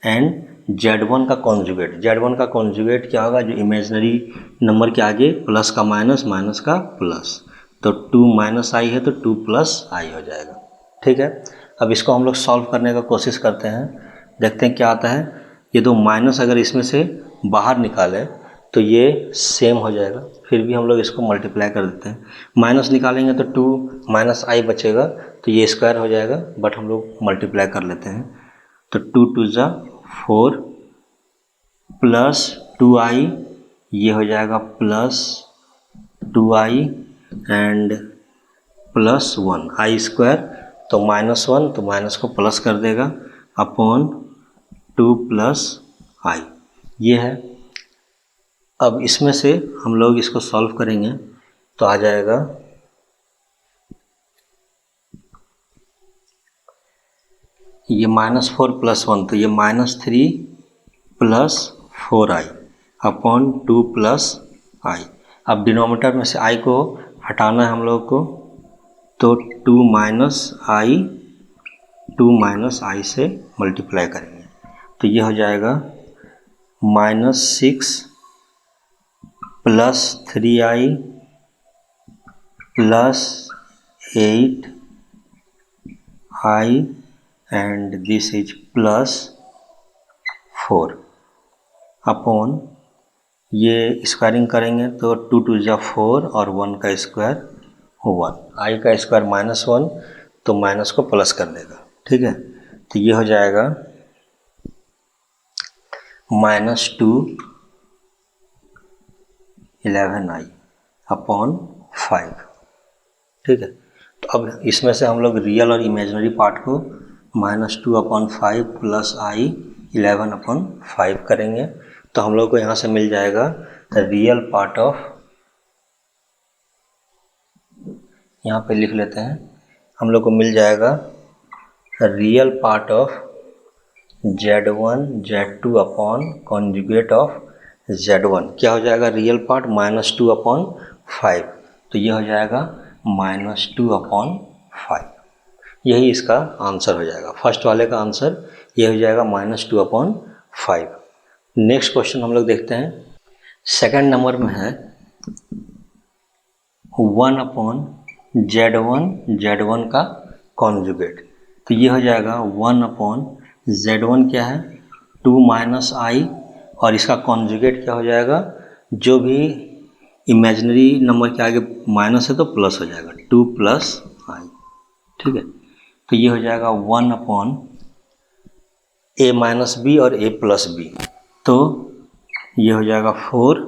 एंड Z1 का कॉन्जुगेट। Z1 का कॉन्जुगेट क्या होगा, जो इमेजिनरी नंबर के आगे प्लस का माइनस, माइनस का प्लस, तो 2 माइनस आई है तो 2 प्लस आई हो जाएगा। ठीक है, अब इसको हम लोग सॉल्व करने का कोशिश करते हैं, देखते हैं क्या आता है। ये दो माइनस अगर इसमें से बाहर निकाले तो ये सेम हो जाएगा, फिर भी हम लोग इसको मल्टीप्लाई कर देते हैं। माइनस निकालेंगे तो 2 माइनस आई बचेगा, तो ये स्क्वायर हो जाएगा, बट हम लोग मल्टीप्लाई कर लेते हैं। तो 2 2 जा 4 प्लस 2i, ये हो जाएगा plus 2i and plus 1 I square, तो -1, तो माइनस को प्लस कर देगा, अपॉन 2 प्लस आई, ये है। अब इसमें से हम लोग इसको सॉल्व करेंगे तो आ जाएगा ये -4 प्लस 1, तो ये -3 प्लस 4i अपॉन 2 प्लस आई। अब डिनोमिनेटर में से i को हटाना है हम लोग को, तो 2 माइनस आई से मल्टीप्लाई करेंगे, तो ये हो जाएगा -6 plus 3i plus 8i and this is plus 4 upon, ये स्क्वायरिंग करेंगे तो 2 2 जा 4 और 1 का स्क्वायर 1, आई का स्क्वायर -1, तो माइनस को प्लस कर देगा। ठीक है, तो ये हो जाएगा -2 11i अपॉन 5। ठीक है, तो अब इसमें से हम लोग रियल और इमेजिनरी पार्ट को -2 अपॉन 5 प्लस आई 11 अपॉन 5 करेंगे, तो हम लोग को यहाँ से मिल जाएगा रियल पार्ट ऑफ, यहाँ पे लिख लेते हैं, हम लोग को मिल जाएगा real part of Z1 Z2 upon conjugate of Z1। क्या हो जाएगा रियल पार्ट -2 अपॉन 5, तो ये हो जाएगा -2 अपॉन 5। यही इसका आंसर हो जाएगा, फर्स्ट वाले का आंसर ये हो जाएगा -2 अपॉन 5। नेक्स्ट क्वेश्चन हम लोग देखते हैं, सेकंड नंबर में है 1 अपॉन Z1 का कॉन्जुगेट। तो ये हो जाएगा 1 अपॉन Z1 क्या है 2 माइनस आई, और इसका कॉन्जुगेट क्या हो जाएगा, जो भी इमेजिनरी नंबर के आगे माइनस है तो प्लस हो जाएगा, 2 प्लस आई। ठीक है, तो ये हो जाएगा 1 अपॉन a माइनस बी और a प्लस बी, तो ये हो जाएगा 4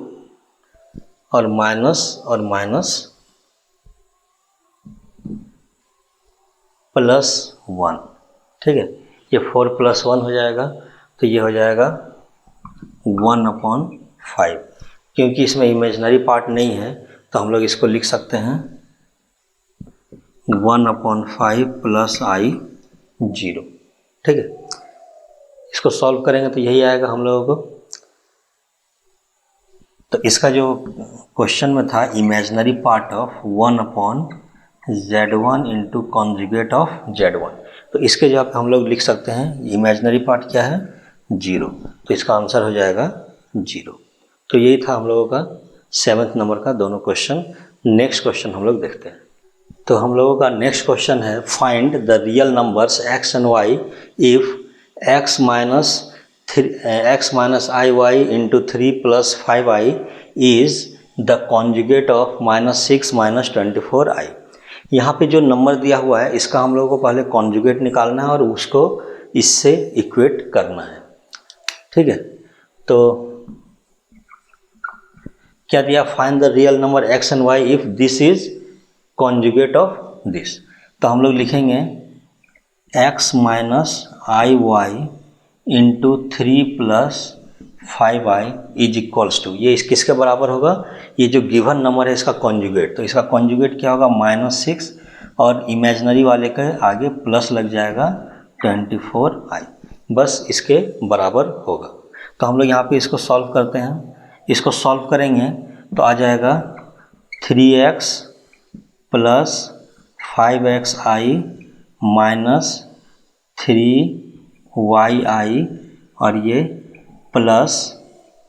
और माइनस प्लस 1। ठीक है, ये 4 प्लस 1 हो जाएगा, तो ये हो जाएगा 1 अपॉन 5। क्योंकि इसमें इमेजिनरी पार्ट नहीं है तो हम लोग इसको लिख सकते हैं 1 अपॉन 5 प्लस आई 0। ठीक है, इसको सॉल्व करेंगे तो यही आएगा हम लोगों को। तो इसका जो क्वेश्चन में था imaginary part of 1 upon Z1 into conjugate of Z1, तो इसके जगह पे हम लोग लिख सकते हैं इमेजिनरी पार्ट क्या है 0, तो इसका आंसर हो जाएगा 0। तो यही था हम लोगों का 7th नंबर का दोनों क्वेश्चन। नेक्स्ट क्वेश्चन हम लोग देखते हैं। तो हम लोगों का नेक्स्ट क्वेश्चन है find the real numbers x and y if x minus I y into 3 plus 5i is the conjugate of -6 minus 24i। यहाँ पे जो नंबर दिया हुआ है इसका हम लोगों को पहले कॉन्जुगेट निकालना है और उसको इससे इक्वेट करना है। ठीक है, तो क्या दिया, find the real number x and y if this is conjugate of this. तो हम लोग लिखेंगे x minus I y into 3 plus 5i is equals to, ये इस किसके बराबर होगा, ये जो गिवन नंबर है इसका कॉन्जुगेट, तो इसका कॉन्जुगेट क्या होगा -6 और इमेजनरी वाले के आगे प्लस लग जाएगा 24i, बस इसके बराबर होगा। तो हम लोग यहाँ पे इसको सॉल्व करते हैं, इसको सॉल्व करेंगे तो आ जाएगा 3x plus 5xi minus 3yi और ये प्लस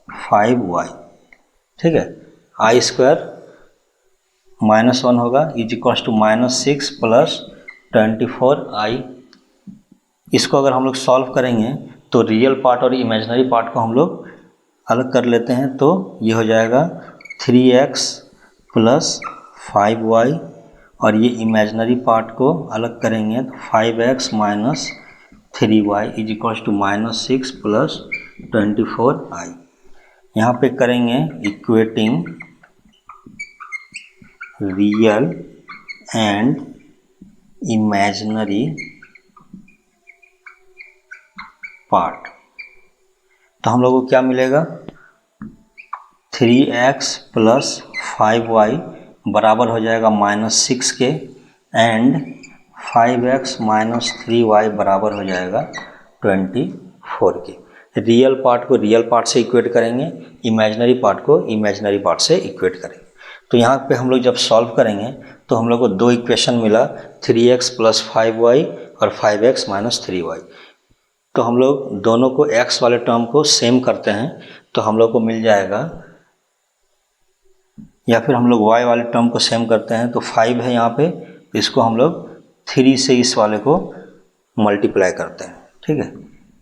5y, ठीक है, आई स्क्वायर -1 होगा is equals to -6 plus 24i। इसको अगर हम लोग सॉल्व करेंगे तो रियल पार्ट और इमेजिनरी पार्ट को हम लोग अलग कर लेते हैं, तो ये हो जाएगा 3x प्लस 5y और ये इमेजिनरी पार्ट को अलग करेंगे तो 5x minus 3y is equals to -6 plus 24i। यहाँ पे करेंगे equating real and imaginary part, तो हम लोगों को क्या मिलेगा, 3x प्लस 5y बराबर हो जाएगा -6 के एंड 5x माइनस 3y बराबर हो जाएगा 24 के। रियल पार्ट को रियल पार्ट से इक्वेट करेंगे, इमेजिनरी पार्ट को इमेजिनरी पार्ट से इक्वेट करेंगे। तो यहाँ पे हम लोग जब सॉल्व करेंगे तो हम लोग को दो इक्वेशन मिला, 3x प्लस 5y और 5x माइनस 3y। तो हम लोग दोनों को x वाले टर्म को सेम करते हैं तो हम लोग को मिल जाएगा, या फिर हम लोग y वाले टर्म को सेम करते हैं तो 5 है यहाँ पे, तो इसको हम लोग 3 से इस वाले को मल्टीप्लाई करते हैं, ठीक है,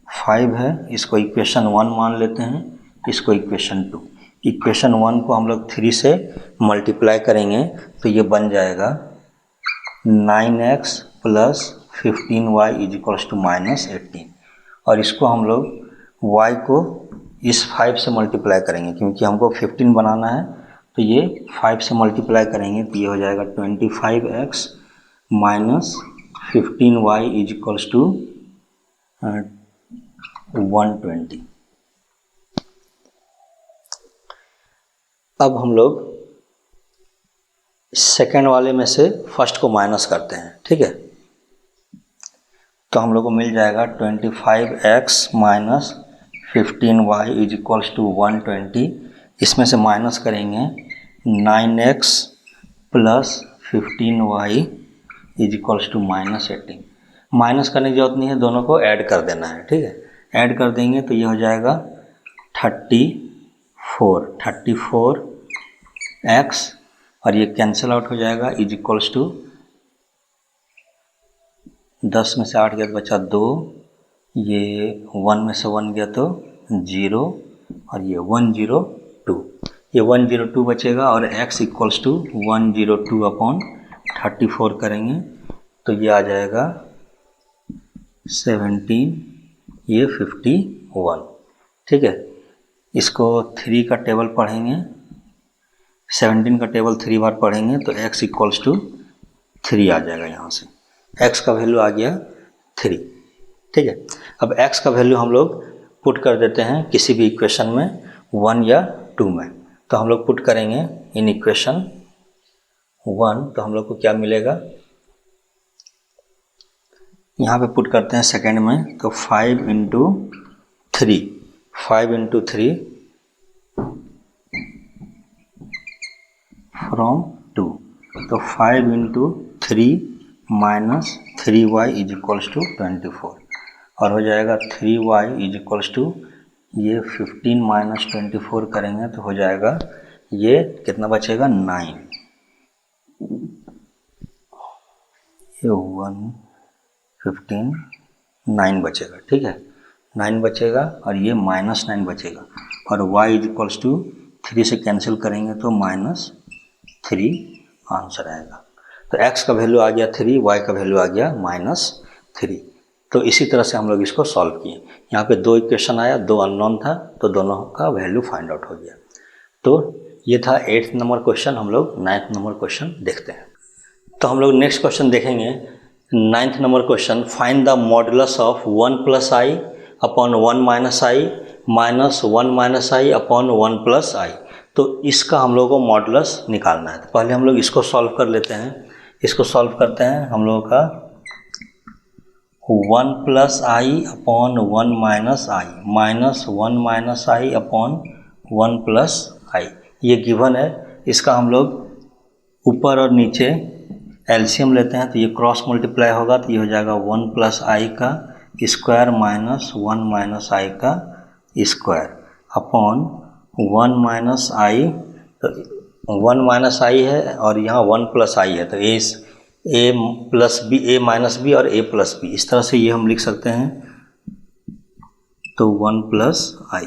5 है, इसको इक्वेशन 1 मान लेते हैं, इसको इक्वेशन 2। इक्वेशन 1 को हम लोग 3 से मल्टीप्लाई करेंगे तो ये बन जाएगा 9x plus 15y is equals to -18 और इसको हम लोग y को इस 5 से मल्टीप्लाई करेंगे क्योंकि हमको 15 बनाना है, तो ये 5 से मल्टीप्लाई करेंगे तो ये हो जाएगा 25x minus 15y is equals to 120। अब हम लोग सेकेंड वाले में से फर्स्ट को माइनस करते हैं, ठीक है, तो हम लोग को मिल जाएगा 25x minus 15y is equals to 120। इसमें से माइनस करेंगे 9x plus 15y is equals to -18। माइनस करने की जरूरत नहीं है, दोनों को ऐड कर देना है, ठीक है, ऐड कर देंगे तो ये हो जाएगा 34x और ये कैंसिल आउट हो जाएगा इज इक्वल्स टू 10 में से 8 गया तो बचा 2, ये 1 में से 1 गया तो 0 और ये 102, ये 102 बचेगा और x इक्वल्स टू 102 अपॉन 34 करेंगे तो ये आ जाएगा 17, ये 51, ठीक है। इसको 3 का टेबल पढ़ेंगे, 17 का टेबल 3 बार पढ़ेंगे तो x इक्वल्स टू 3 आ जाएगा, यहाँ से x का वैल्यू आ गया 3, ठीक है। अब x का वैल्यू हम लोग पुट कर देते हैं किसी भी इक्वेशन में 1 या 2 में, तो हम लोग पुट करेंगे इन इक्वेशन 1 तो हम लोग को क्या मिलेगा, यहाँ पे पुट करते हैं सेकेंड में तो 5 इंटू 3 फ्रॉम 2, तो 5 into 3 minus 3y is equals to 24 और हो जाएगा 3y इज इक्वल्स टू ये 15 माइनस 24 करेंगे तो हो जाएगा ये कितना बचेगा 9, ये 15 9 बचेगा, ठीक है, 9 बचेगा और ये -9 बचेगा और y इज इक्वल्स टू 3 से कैंसिल करेंगे तो -3 आंसर आएगा। तो x का वैल्यू आ गया 3, y का वैल्यू आ गया -3। तो इसी तरह से हम लोग इसको सॉल्व किए। यहाँ पे 2 इक्वेशन आया, 2 अननोन था तो दोनों का वैल्यू फाइंड आउट हो गया। तो ये था 8th नंबर क्वेश्चन। हम लोग 9th नंबर क्वेश्चन देखते हैं। तो हम लोग नेक्स्ट क्वेश्चन देखेंगे 9th number question, find the modulus of 1 + i अपॉन 1 - i -1 minus I upon 1 plus I. तो इसका हम लोगों को मॉडुलस निकालना है। तो पहले हम लोग इसको सॉल्व कर लेते हैं। इसको सॉल्व करते हैं हम लोगों का 1 plus I upon 1 minus I minus 1 minus I upon 1 plus आई, ये गिवन है। इसका हम लोग ऊपर और नीचे एलसीएम लेते हैं तो ये क्रॉस मल्टीप्लाई होगा तो ये हो जाएगा 1 प्लस आई का स्क्वायर माइनस 1 माइनस आई का स्क्वायर अपॉन 1 माइनस आई। तो 1 माइनस आई है और यहाँ 1 प्लस आई है तो ए प्लस बी, ए माइनस बी और ए प्लस बी, इस तरह से ये हम लिख सकते हैं। तो 1 प्लस आई,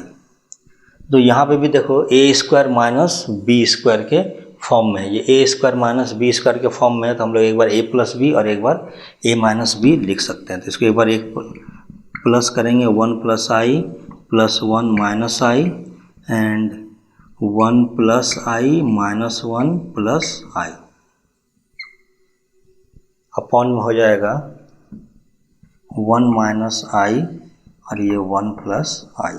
तो यहाँ पे भी देखो ए स्क्वायर माइनस बी स्क्वायर के फॉर्म में है। ये ए स्क्वायर माइनस बी स्क्वायर के फॉर्म में है तो हम लोग एक बार ए प्लस बी और एक बार ए माइनस बी लिख सकते हैं। तो इसको एक बार एक प्लस करेंगे 1 plus I plus 1 minus I and 1 plus I minus 1 plus I upon में हो जाएगा 1 माइनस आई और ये 1 प्लस आई।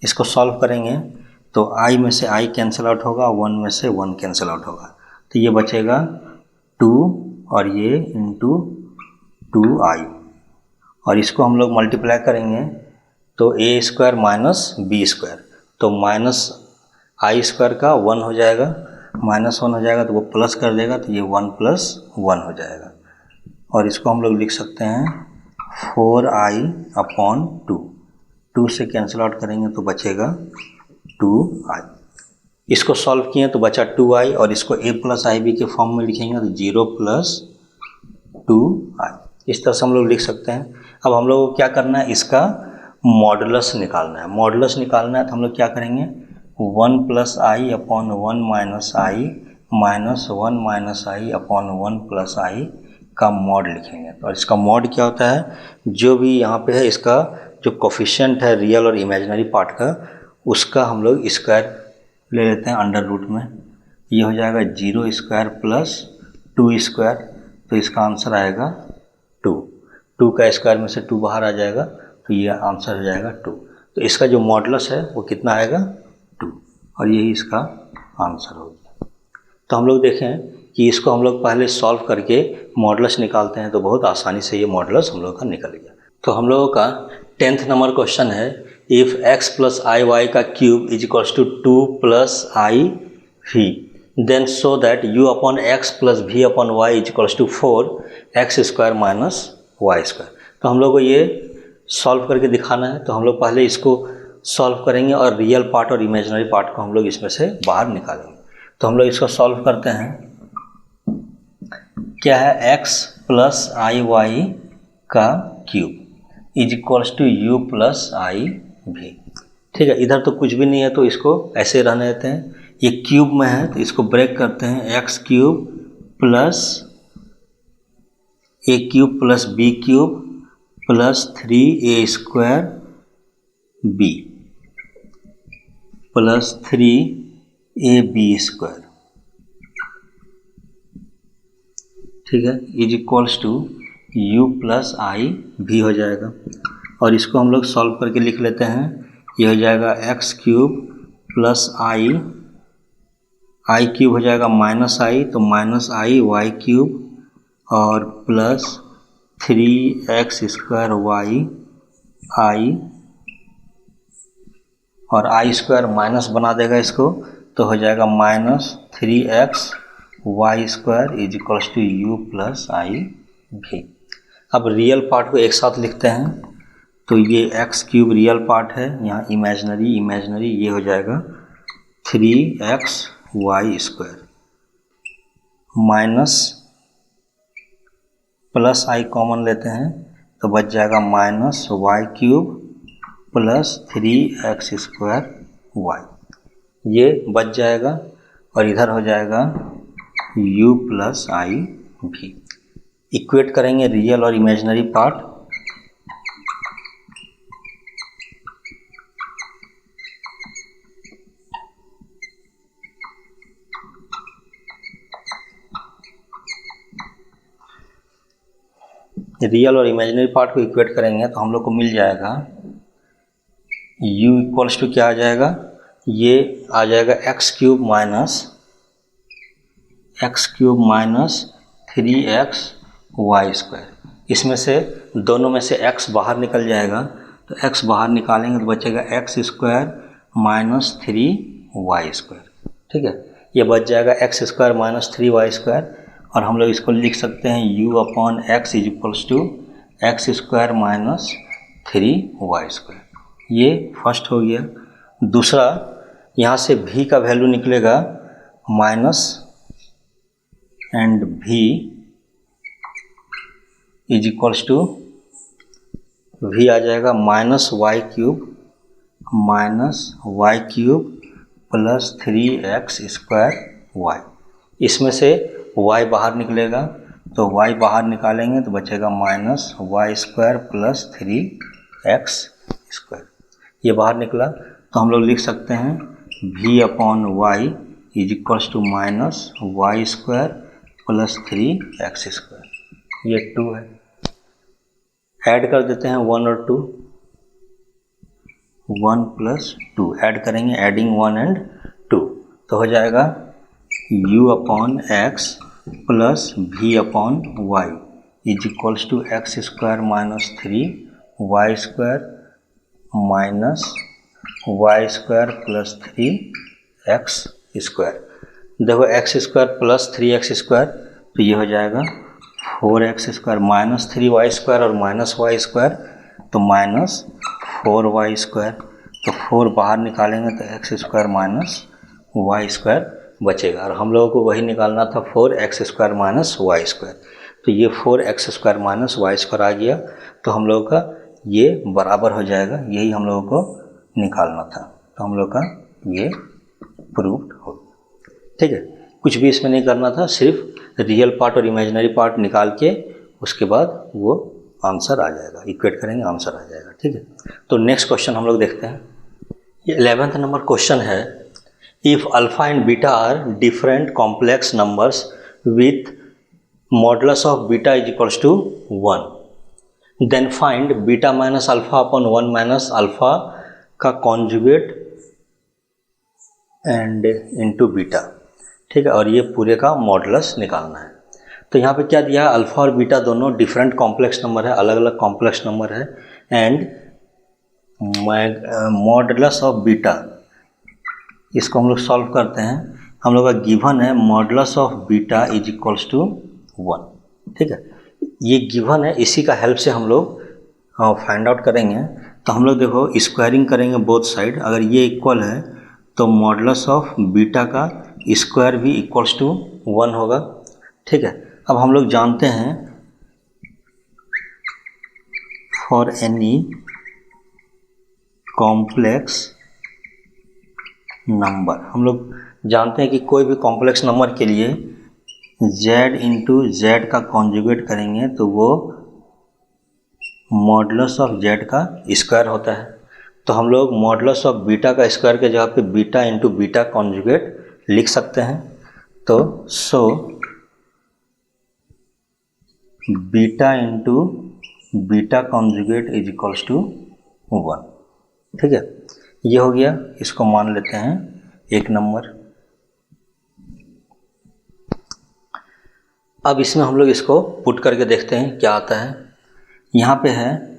इसको सॉल्व करेंगे तो i में से i कैंसिल आउट होगा, 1 में से 1 कैंसिल आउट होगा तो ये बचेगा 2 और ये इंटू 2i और इसको हम लोग मल्टीप्लाई करेंगे तो a square minus b square, तो माइनस आई स्क्वायर का 1 हो जाएगा, -1 हो जाएगा तो वो प्लस कर देगा तो ये 1 प्लस 1 हो जाएगा और इसको हम लोग लिख सकते हैं 4i अपॉन 2 से कैंसिल आउट करेंगे तो बचेगा 2i। इसको सॉल्व किए तो बचा 2i और इसको a प्लस आई बी के फॉर्म में लिखेंगे तो 0 प्लस 2i, इस तरह से हम लोग लिख सकते हैं। अब हम लोग को क्या करना है, इसका मॉडुलस निकालना है। मॉडुलस निकालना है तो हम लोग क्या करेंगे 1 plus I upon 1 minus I minus 1 minus I upon 1 plus I का मॉड लिखेंगे। तो इसका मॉड क्या होता है, जो भी यहाँ पे है इसका जो कोफिशिएंट है रियल और इमेजिनरी पार्ट का, उसका हम लोग स्क्वायर ले लेते हैं अंडर रूट में। ये हो जाएगा 0 स्क्वायर प्लस 2 स्क्वायर, तो इसका आंसर आएगा 2 का स्क्वायर में से 2 बाहर आ जाएगा तो ये आंसर हो जाएगा 2। तो इसका जो मॉडुलस है वो कितना आएगा 2 और यही इसका आंसर हो गया। तो हम लोग देखें कि इसको हम लोग पहले सॉल्व करके मॉडुलस निकालते हैं तो बहुत आसानी से ये मॉडुलस हम लोग का निकल गया। तो हम लोगों का 10th नंबर क्वेश्चन है, if x plus I Y का cube is equals to 2 plus I V then show that u upon x plus V upon Y is equals to 4x square minus Y square. तो हम लोग को ये solve करके दिखाना है। तो हम लोग पहले इसको सॉल्व करेंगे और रियल पार्ट और इमेजिनरी पार्ट को हम लोग इसमें से बाहर निकालेंगे। तो हम लोग इसको सॉल्व करते हैं। क्या है, x प्लस आई वाई का cube is equals to U plus I भी। ठीक है, इधर तो कुछ भी नहीं है तो इसको ऐसे रहने देते हैं। ये क्यूब में है तो इसको ब्रेक करते हैं, X cube plus A cube plus B cube plus 3a square B plus 3ab square. ठीक है, is equals to u plus I भी हो जाएगा और इसको हम लोग सॉल्व करके लिख लेते हैं। ये हो जाएगा एक्स क्यूब प्लस आई क्यूब हो जाएगा माइनस आई, तो माइनस आई वाई क्यूब और प्लस 3x स्क्वायर वाई आई और आई स्क्वायर माइनस बना देगा इसको, तो हो जाएगा minus 3x Y square is equals to U plus I भी। अब रियल पार्ट को एक साथ लिखते हैं तो ये एक्स क्यूब रियल पार्ट है, यहाँ इमेजिनरी ये हो जाएगा 3x Y square minus plus I common लेते हैं तो बच जाएगा minus Y cube plus 3x square Y, ये बच जाएगा और इधर हो जाएगा u प्लस आई भी। इक्वेट करेंगे रियल और इमेजिनरी पार्ट। रियल और इमेजिनरी पार्ट को इक्वेट करेंगे तो हम लोग को मिल जाएगा u इक्वल्स टू क्या आ जाएगा, ये आ जाएगा x cube minus 3x Y square. इसमें से दोनों में से x बाहर निकल जाएगा, तो x बाहर निकालेंगे तो बचेगा x square minus 3y square. ठीक है, ये बच जाएगा X square minus 3y square, और हम लोग इसको लिख सकते हैं u upon x is equals to x square minus 3y square. ये फर्स्ट हो गया। दूसरा, यहाँ से v का वैल्यू निकलेगा minus, and v is equals to v आ जाएगा minus Y cube plus 3x square y. इसमें से y बाहर निकलेगा, तो y बाहर निकालेंगे तो बचेगा minus Y square plus 3x square. ये बाहर निकला तो हम लोग लिख सकते हैं v upon Y is equals to minus Y square plus 3x square. ये 2 है, ऐड कर देते हैं 1 और 2, 1 प्लस 2 ऐड करेंगे, एडिंग 1 एंड 2, तो हो जाएगा u upon x plus v upon Y is equals to x square minus 3y square minus Y square plus 3x square. देखो x square plus 3x square, तो ये हो जाएगा 4x square minus 3y square और minus Y square, तो minus 4y square, तो 4 बाहर निकालेंगे तो x square minus Y square बचेगा, और हम लोगों को वही निकालना था 4x square minus Y square. तो ये 4x square minus Y square आ गया, तो हम लोगों का ये बराबर हो जाएगा, यही हम लोगों को निकालना था, तो हम लोग का ये प्रूव्ड हो। ठीक है, कुछ भी इसमें नहीं करना था, सिर्फ रियल पार्ट और इमेजिनरी पार्ट निकाल के उसके बाद वो आंसर आ जाएगा, इक्वेट करेंगे आंसर आ जाएगा। ठीक है, तो नेक्स्ट क्वेश्चन हम लोग देखते हैं। ये 11th नंबर क्वेश्चन है, if alpha and beta are different complex numbers with modulus of beta is equals to 1, then find beta minus alpha upon 1 minus alpha का कॉन्जुगेट एंड इनटू बीटा। ठीक है, और ये पूरे का मॉडुलस निकालना है। तो यहाँ पे क्या दिया है, अल्फा और बीटा दोनों डिफरेंट कॉम्प्लेक्स नंबर है, अलग अलग कॉम्प्लेक्स नंबर है, एंड मॉडुलस ऑफ बीटा, इसको हम लोग सॉल्व करते हैं। हम लोग का गिवन है modulus of beta is equals to 1। ठीक है, ये गिवन है, इसी का हेल्प से हम लोग फाइंड आउट करेंगे। तो हम लोग देखो स्क्वायरिंग करेंगे बोथ साइड, अगर ये इक्वल है तो मॉडुलस ऑफ बीटा का स्क्वायर भी इक्वल्स टू 1 होगा। ठीक है, अब हम लोग जानते हैं फॉर एनी कॉम्प्लेक्स नंबर, हम लोग जानते हैं कि कोई भी कॉम्प्लेक्स नंबर के लिए z इंटू जेड का कॉन्जुगेट करेंगे तो वो मॉडुलस ऑफ z का स्क्वायर होता है। तो हम लोग मॉडुलस ऑफ बीटा का स्क्वायर के जगह पे बीटा इंटू बीटा कॉन्जुगेट लिख सकते हैं। तो so beta into beta conjugate is equals to 1। ठीक है, ये हो गया, इसको मान लेते हैं 1 नंबर। अब इसमें हम लोग इसको पुट करके देखते हैं क्या आता है। यहाँ पे है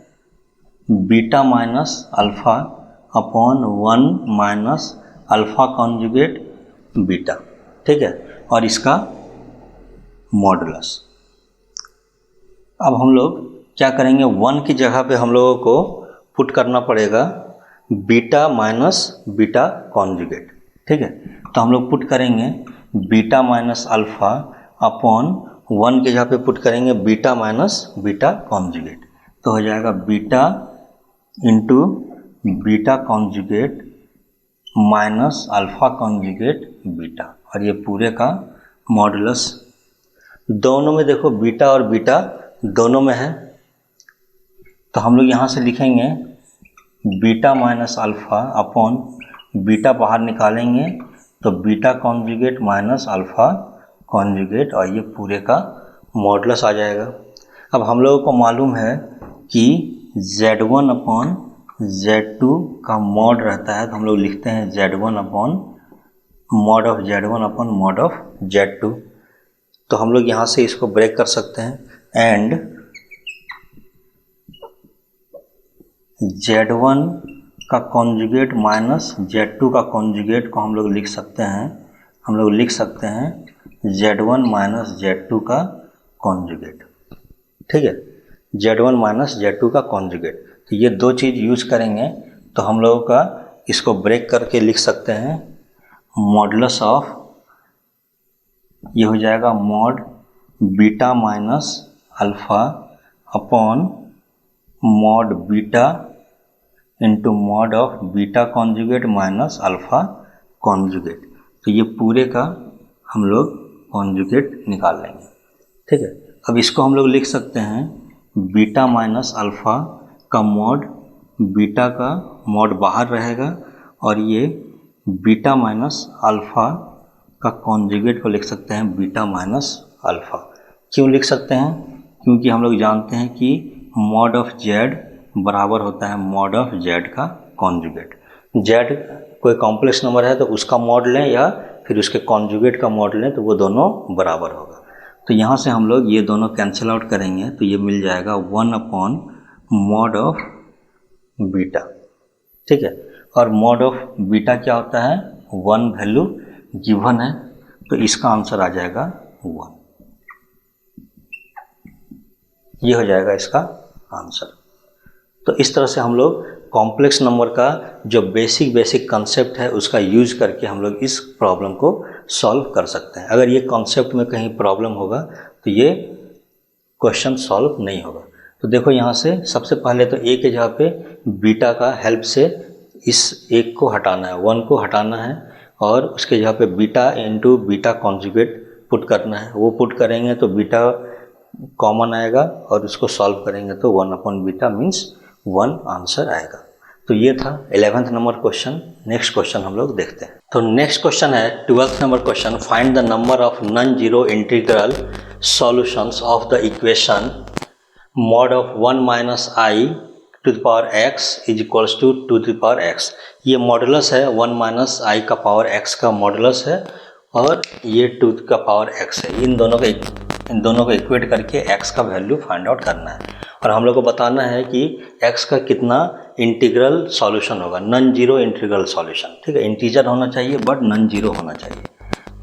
beta minus alpha upon 1 minus alpha conjugate beta. ठीक है, और इसका मॉडुलस। अब हम लोग क्या करेंगे, 1 की जगह पे हम लोगों को पुट करना पड़ेगा बीटा माइनस बीटा कॉन्जुगेट। ठीक है, तो हम लोग पुट करेंगे बीटा माइनस अल्फ़ा अपॉन 1 की जगह पे पुट करेंगे बीटा माइनस बीटा कॉन्जुगेट, तो हो जाएगा beta into beta conjugate minus alpha conjugate beta, और ये पूरे का मॉडुलस। दोनों में देखो बीटा और बीटा दोनों में है, तो हम लोग यहाँ से लिखेंगे beta minus alpha upon beta बाहर निकालेंगे तो beta conjugate minus alpha conjugate, और ये पूरे का मॉडुलस आ जाएगा। अब हम लोगों को मालूम है कि Z1 अपॉन Z2 का मॉड रहता है तो हम लोग लिखते हैं Z1 upon mod of Z1 upon mod of Z2। तो हम लोग यहाँ से इसको ब्रेक कर सकते हैं एंड Z1 का कॉन्जुगेट माइनस Z2 का कॉन्जुगेट को हम लोग लिख सकते हैं Z1 माइनस Z2 का कॉन्जुगेट। ठीक है, Z1 माइनस Z2 का कॉन्जुगेट। तो ये दो चीज़ यूज करेंगे तो हम लोगों का इसको ब्रेक करके लिख सकते हैं मॉडुलस ऑफ, ये हो जाएगा mod beta minus alpha upon mod beta into mod of beta conjugate minus alpha conjugate. तो ये पूरे का हम लोग कॉन्जुगेट निकाल लेंगे। ठीक है, अब इसको हम लोग लिख सकते हैं बीटा माइनस अल्फा का मॉड, बीटा का मॉड बाहर रहेगा और ये बीटा माइनस अल्फा का कॉन्जुगेट को लिख सकते हैं बीटा माइनस अल्फा। क्यों लिख सकते हैं? क्योंकि हम लोग जानते हैं कि मॉड ऑफ जेड बराबर होता है मॉड ऑफ जेड का कॉन्जुगेट। जेड कोई कॉम्प्लेक्स नंबर है तो उसका मॉड लें या फिर उसके कॉन्जुगेट का मॉड लें तो वो दोनों बराबर होगा। तो यहाँ से हम लोग ये दोनों कैंसिल आउट करेंगे तो ये मिल जाएगा 1 अपॉन मॉड ऑफ बीटा। ठीक है, और मॉड ऑफ बीटा क्या होता है? 1 वैल्यू गिवन है तो इसका आंसर आ जाएगा 1। ये हो जाएगा इसका आंसर। तो इस तरह से हम लोग कॉम्प्लेक्स नंबर का जो बेसिक कंसेप्ट है उसका यूज करके हम लोग इस प्रॉब्लम को सॉल्व कर सकते हैं। अगर ये कॉन्सेप्ट में कहीं प्रॉब्लम होगा तो ये क्वेश्चन सॉल्व नहीं होगा। तो देखो यहाँ से सबसे पहले तो ए के जगह पे बीटा का हेल्प से इस एक को हटाना है, 1 को हटाना है और उसके जगह पे beta into beta conjugate put करना है। वो पुट करेंगे तो बीटा कॉमन आएगा और उसको सॉल्व करेंगे तो 1 अपॉन बीटा मीन्स 1 आंसर आएगा। तो ये था 11th number question. Next question हम लोग देखते हैं। तो नेक्स्ट क्वेश्चन है 12th number question, find the number of non zero integral solutions of the equation mod of 1 minus i to the power x is equals to the power x। ये modulus है 1 minus i का power x का modulus है और ये 2 का power x है। इन दोनों को इक्वेट करके x का वैल्यू फाइंड आउट करना है और हम लोग को बताना है कि x का कितना इंटीग्रल सॉल्यूशन होगा, नॉन जीरो इंटीग्रल सॉल्यूशन। ठीक है, इंटीजर होना चाहिए बट नॉन जीरो होना चाहिए।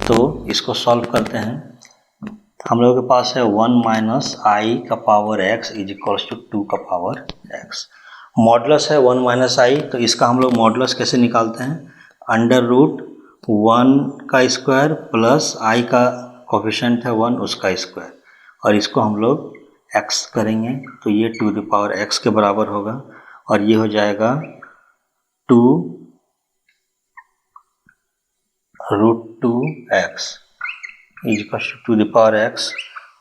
तो इसको सॉल्व करते हैं। हम लोगों के पास है 1 माइनस आई का power x is equals to 2 का पावर x। मॉडुलस है 1 माइनस आई, तो इसका हम लोग मॉडुलस कैसे निकालते हैं? अंडर रूट 1 का स्क्वायर प्लस आई का कोफिशिएंट है 1 उसका स्क्वायर और इसको हम लोग x करेंगे तो ये 2 द पावर x के बराबर होगा और ये हो जाएगा 2 root 2x is equal to the power x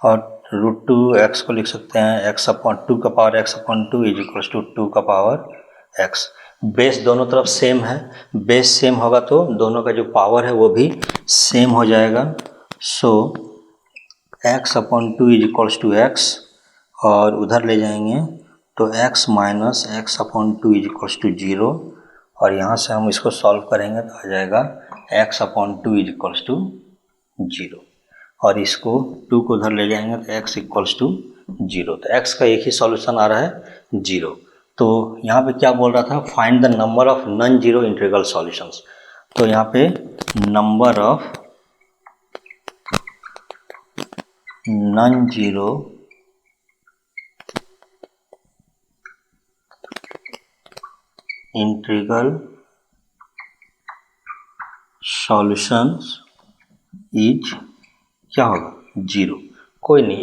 और रूट 2x को लिख सकते हैं x अपॉन 2 का power x upon 2 is equal to 2 का पावर x। बेस दोनों तरफ सेम है, बेस सेम होगा तो दोनों का जो पावर है वो भी सेम हो जाएगा। So x upon 2 is equal to x और उधर ले जाएंगे तो x minus x upon 2 is equal to 0 और यहाँ से हम इसको सॉल्व करेंगे तो आ जाएगा x upon 2 is equal to 0 और इसको 2 को उधर ले जाएंगे तो x इक्वल्स टू 0। तो x का एक ही सॉल्यूशन आ रहा है 0। तो यहाँ पे क्या बोल रहा था? Find the number of non zero integral solutions. तो यहाँ पे number of non zero integral solutions is क्या होगा? 0। कोई नहीं,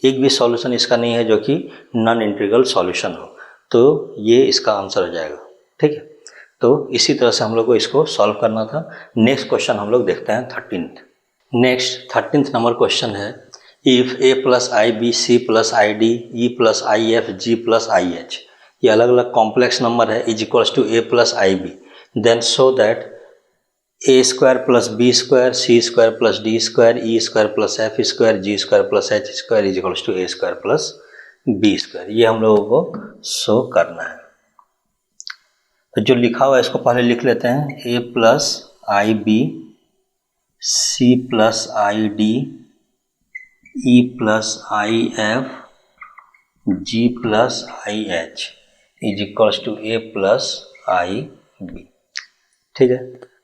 एक भी सॉल्यूशन इसका नहीं है जो कि नॉन इंटीग्रल सॉल्यूशन हो, तो ये इसका आंसर हो जाएगा। ठीक है, तो इसी तरह से हम लोग को इसको सॉल्व करना था। नेक्स्ट क्वेश्चन हम लोग देखते हैं 13th। Next 13th number question है, if a plus I B C plus I D E plus I F G plus I H, ये अलग अलग कॉम्प्लेक्स नंबर है, is equals to a plus I B, then show that A square plus B square C square plus D square E square plus F square G square plus H square is equals to A square plus B square. ये हम लोगों को show करना है। तो जो लिखा हुआ है इसको पहले लिख लेते हैं, A plus I B C plus I D E plus I F G plus I H is equals to A plus I B. ठीक है,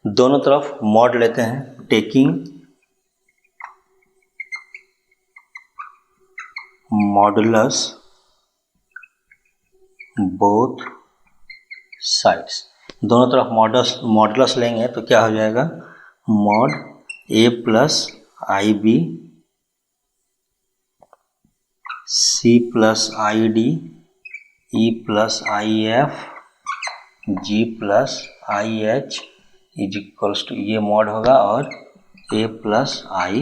दोनों तरफ मॉड लेते हैं, टेकिंग मॉडुलस बोथ साइड्स। दोनों तरफ मॉडुलस लेंगे तो क्या हो जाएगा, mod a plus I B C plus I D E plus I F G plus I H is equals to, ये मॉड होगा और ए प्लस आई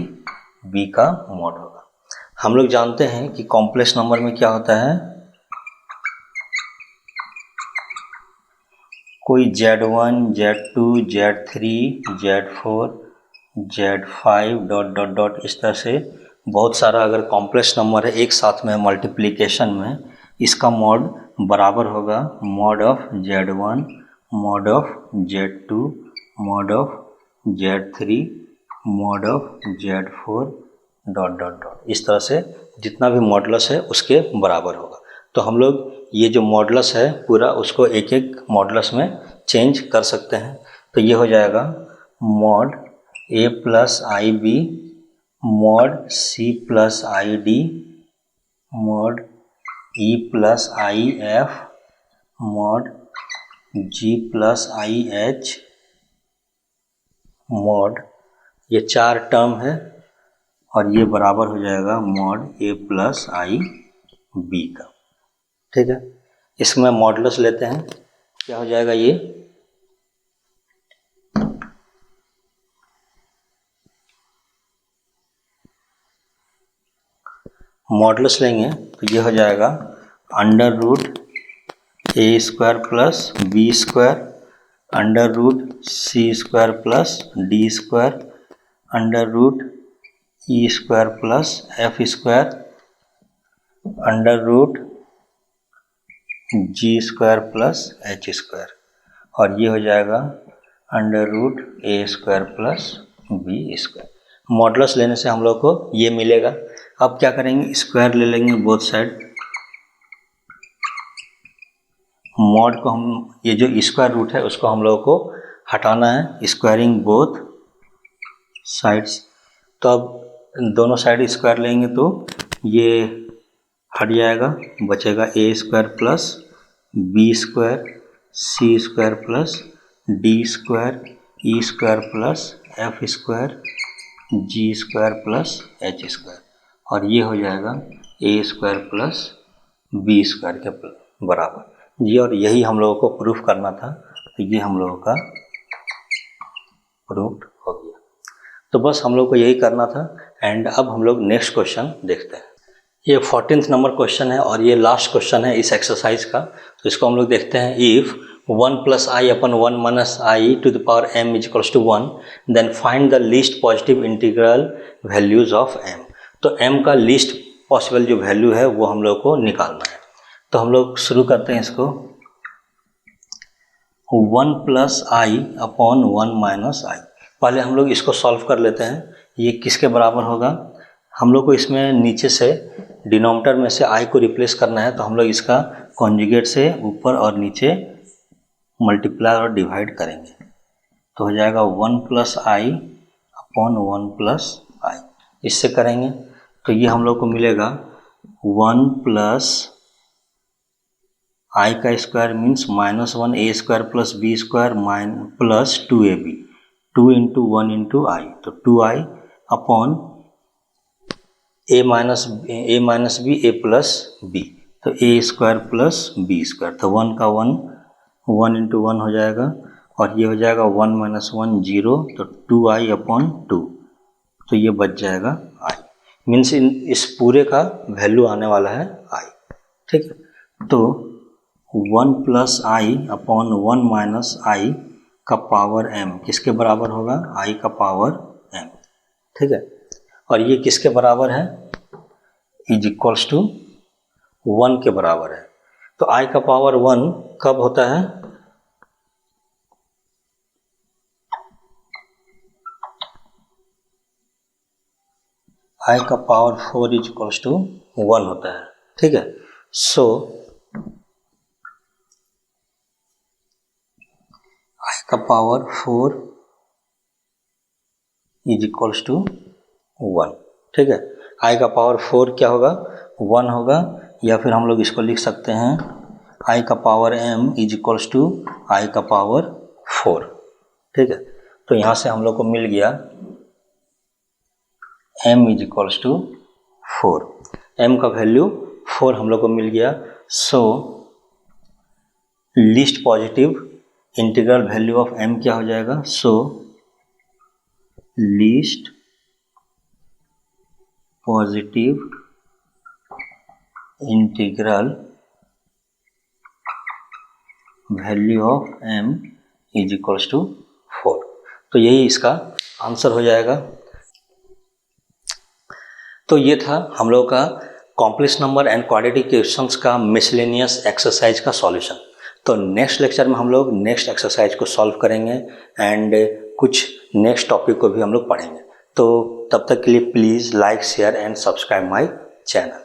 बी का मॉड होगा। हम लोग जानते हैं कि कॉम्प्लेक्स नंबर में क्या होता है, कोई Z1 Z2 Z3 Z4 Z5 dot dot dot इस तरह से बहुत सारा अगर कॉम्प्लेक्स नंबर है एक साथ में मल्टीप्लिकेशन में, इसका मॉड बराबर होगा mod of Z1 mod of Z2 mod of Z3 mod of Z4 dot dot dot, इस तरह से जितना भी मॉडुलस है उसके बराबर होगा। तो हम लोग ये जो मॉडुलस है पूरा उसको एक एक मॉडुलस में चेंज कर सकते हैं। तो ये हो जाएगा mod a plus I b mod c plus I d mod e plus I f mod g plus I h mod, ये चार टर्म है और ये बराबर हो जाएगा mod a plus I b का। ठीक है, इसमें मॉडुलस लेते हैं, क्या हो जाएगा, ये मॉडुलस लेंगे तो ये हो जाएगा under root A square plus B square under root C square plus D square under root E square plus F square under root G square plus H square, और ये हो जाएगा under root A square plus B square. Modulus लेने से हम लोग को ये मिलेगा। अब क्या करेंगे, स्क्वायर ले लेंगे बोथ साइड, मॉड को हम, ये जो स्क्वायर रूट है उसको हम लोगों को हटाना है, स्क्वायरिंग बोथ साइड्स। तो अब दोनों साइड स्क्वायर लेंगे तो ये हट जाएगा, बचेगा ए square plus B square C square plus D square E square plus F square G square plus H square, और ये हो जाएगा A square plus B square के बराबर जी। और यही हम लोगों को प्रूफ करना था, तो ये हम लोगों का प्रूफ हो गया। तो बस हम लोग को यही करना था। एंड अब हम लोग नेक्स्ट क्वेश्चन देखते हैं। ये 14th नंबर क्वेश्चन है और ये लास्ट क्वेश्चन है इस एक्सरसाइज का। तो इसको हम लोग देखते हैं। If 1 plus i upon 1 minus i to the power m is equals to 1 then find the least positive integral values of m। तो m का लीस्ट पॉसिबल जो वैल्यू है वो हम लोग को निकालना है। तो हम लोग शुरू करते हैं इसको। 1 प्लस आई अपॉन 1 माइनस आई, पहले हम लोग इसको सॉल्व कर लेते हैं। ये किसके बराबर होगा, हम लोग को इसमें नीचे से डिनोमिनेटर में से आई को रिप्लेस करना है, तो हम लोग इसका कॉन्जुगेट से ऊपर और नीचे मल्टीप्लाई और डिवाइड करेंगे। तो हो जाएगा 1 प्लस आई अपॉन 1 प्लस आई। इससे करेंगे तो ये हम लोग को मिलेगा 1 प्लस आई का square means -1 A square plus B square plus 2ab, 2 into 1 into I, तो 2i upon A minus B A plus B, तो A square plus B square, तो 1 का 1, 1 इंटू 1 हो जाएगा, और ये हो जाएगा 1 माइनस 1 0, तो 2i अपॉन 2, तो ये बच जाएगा i, मीन्स इस पूरे का वैल्यू आने वाला है i। ठीक है, तो 1 plus I upon 1 minus i का पावर m किसके बराबर होगा, i का पावर m। ठीक है, और ये किसके बराबर है, इज इक्वल्स टू 1 के बराबर है। तो i का पावर 1 कब होता है, i का पावर 4 इज इक्वल्स टू 1 होता है, ठीक है। सो i का पावर 4 इज इक्वल्स टू 1, ठीक है। i का पावर 4 क्या होगा, 1 होगा, या फिर हम लोग इसको लिख सकते हैं i का power m is equals to i का पावर 4, ठीक है। तो यहाँ से हम लोग को मिल गया m is equals to 4, m का वैल्यू 4 हम लोग को मिल गया। So least positive integral value of m क्या हो जाएगा, so least positive integral value of m is equals to 4। तो यही इसका आंसर हो जाएगा। तो ये था हम लोग का complex number and quadratic equations का मिसलेनियस एक्सरसाइज का सॉल्यूशन। तो नेक्स्ट लेक्चर में हम लोग नेक्स्ट एक्सरसाइज को सॉल्व करेंगे एंड कुछ नेक्स्ट टॉपिक को भी हम लोग पढ़ेंगे। तो तब तक के लिए please like share and subscribe my channel.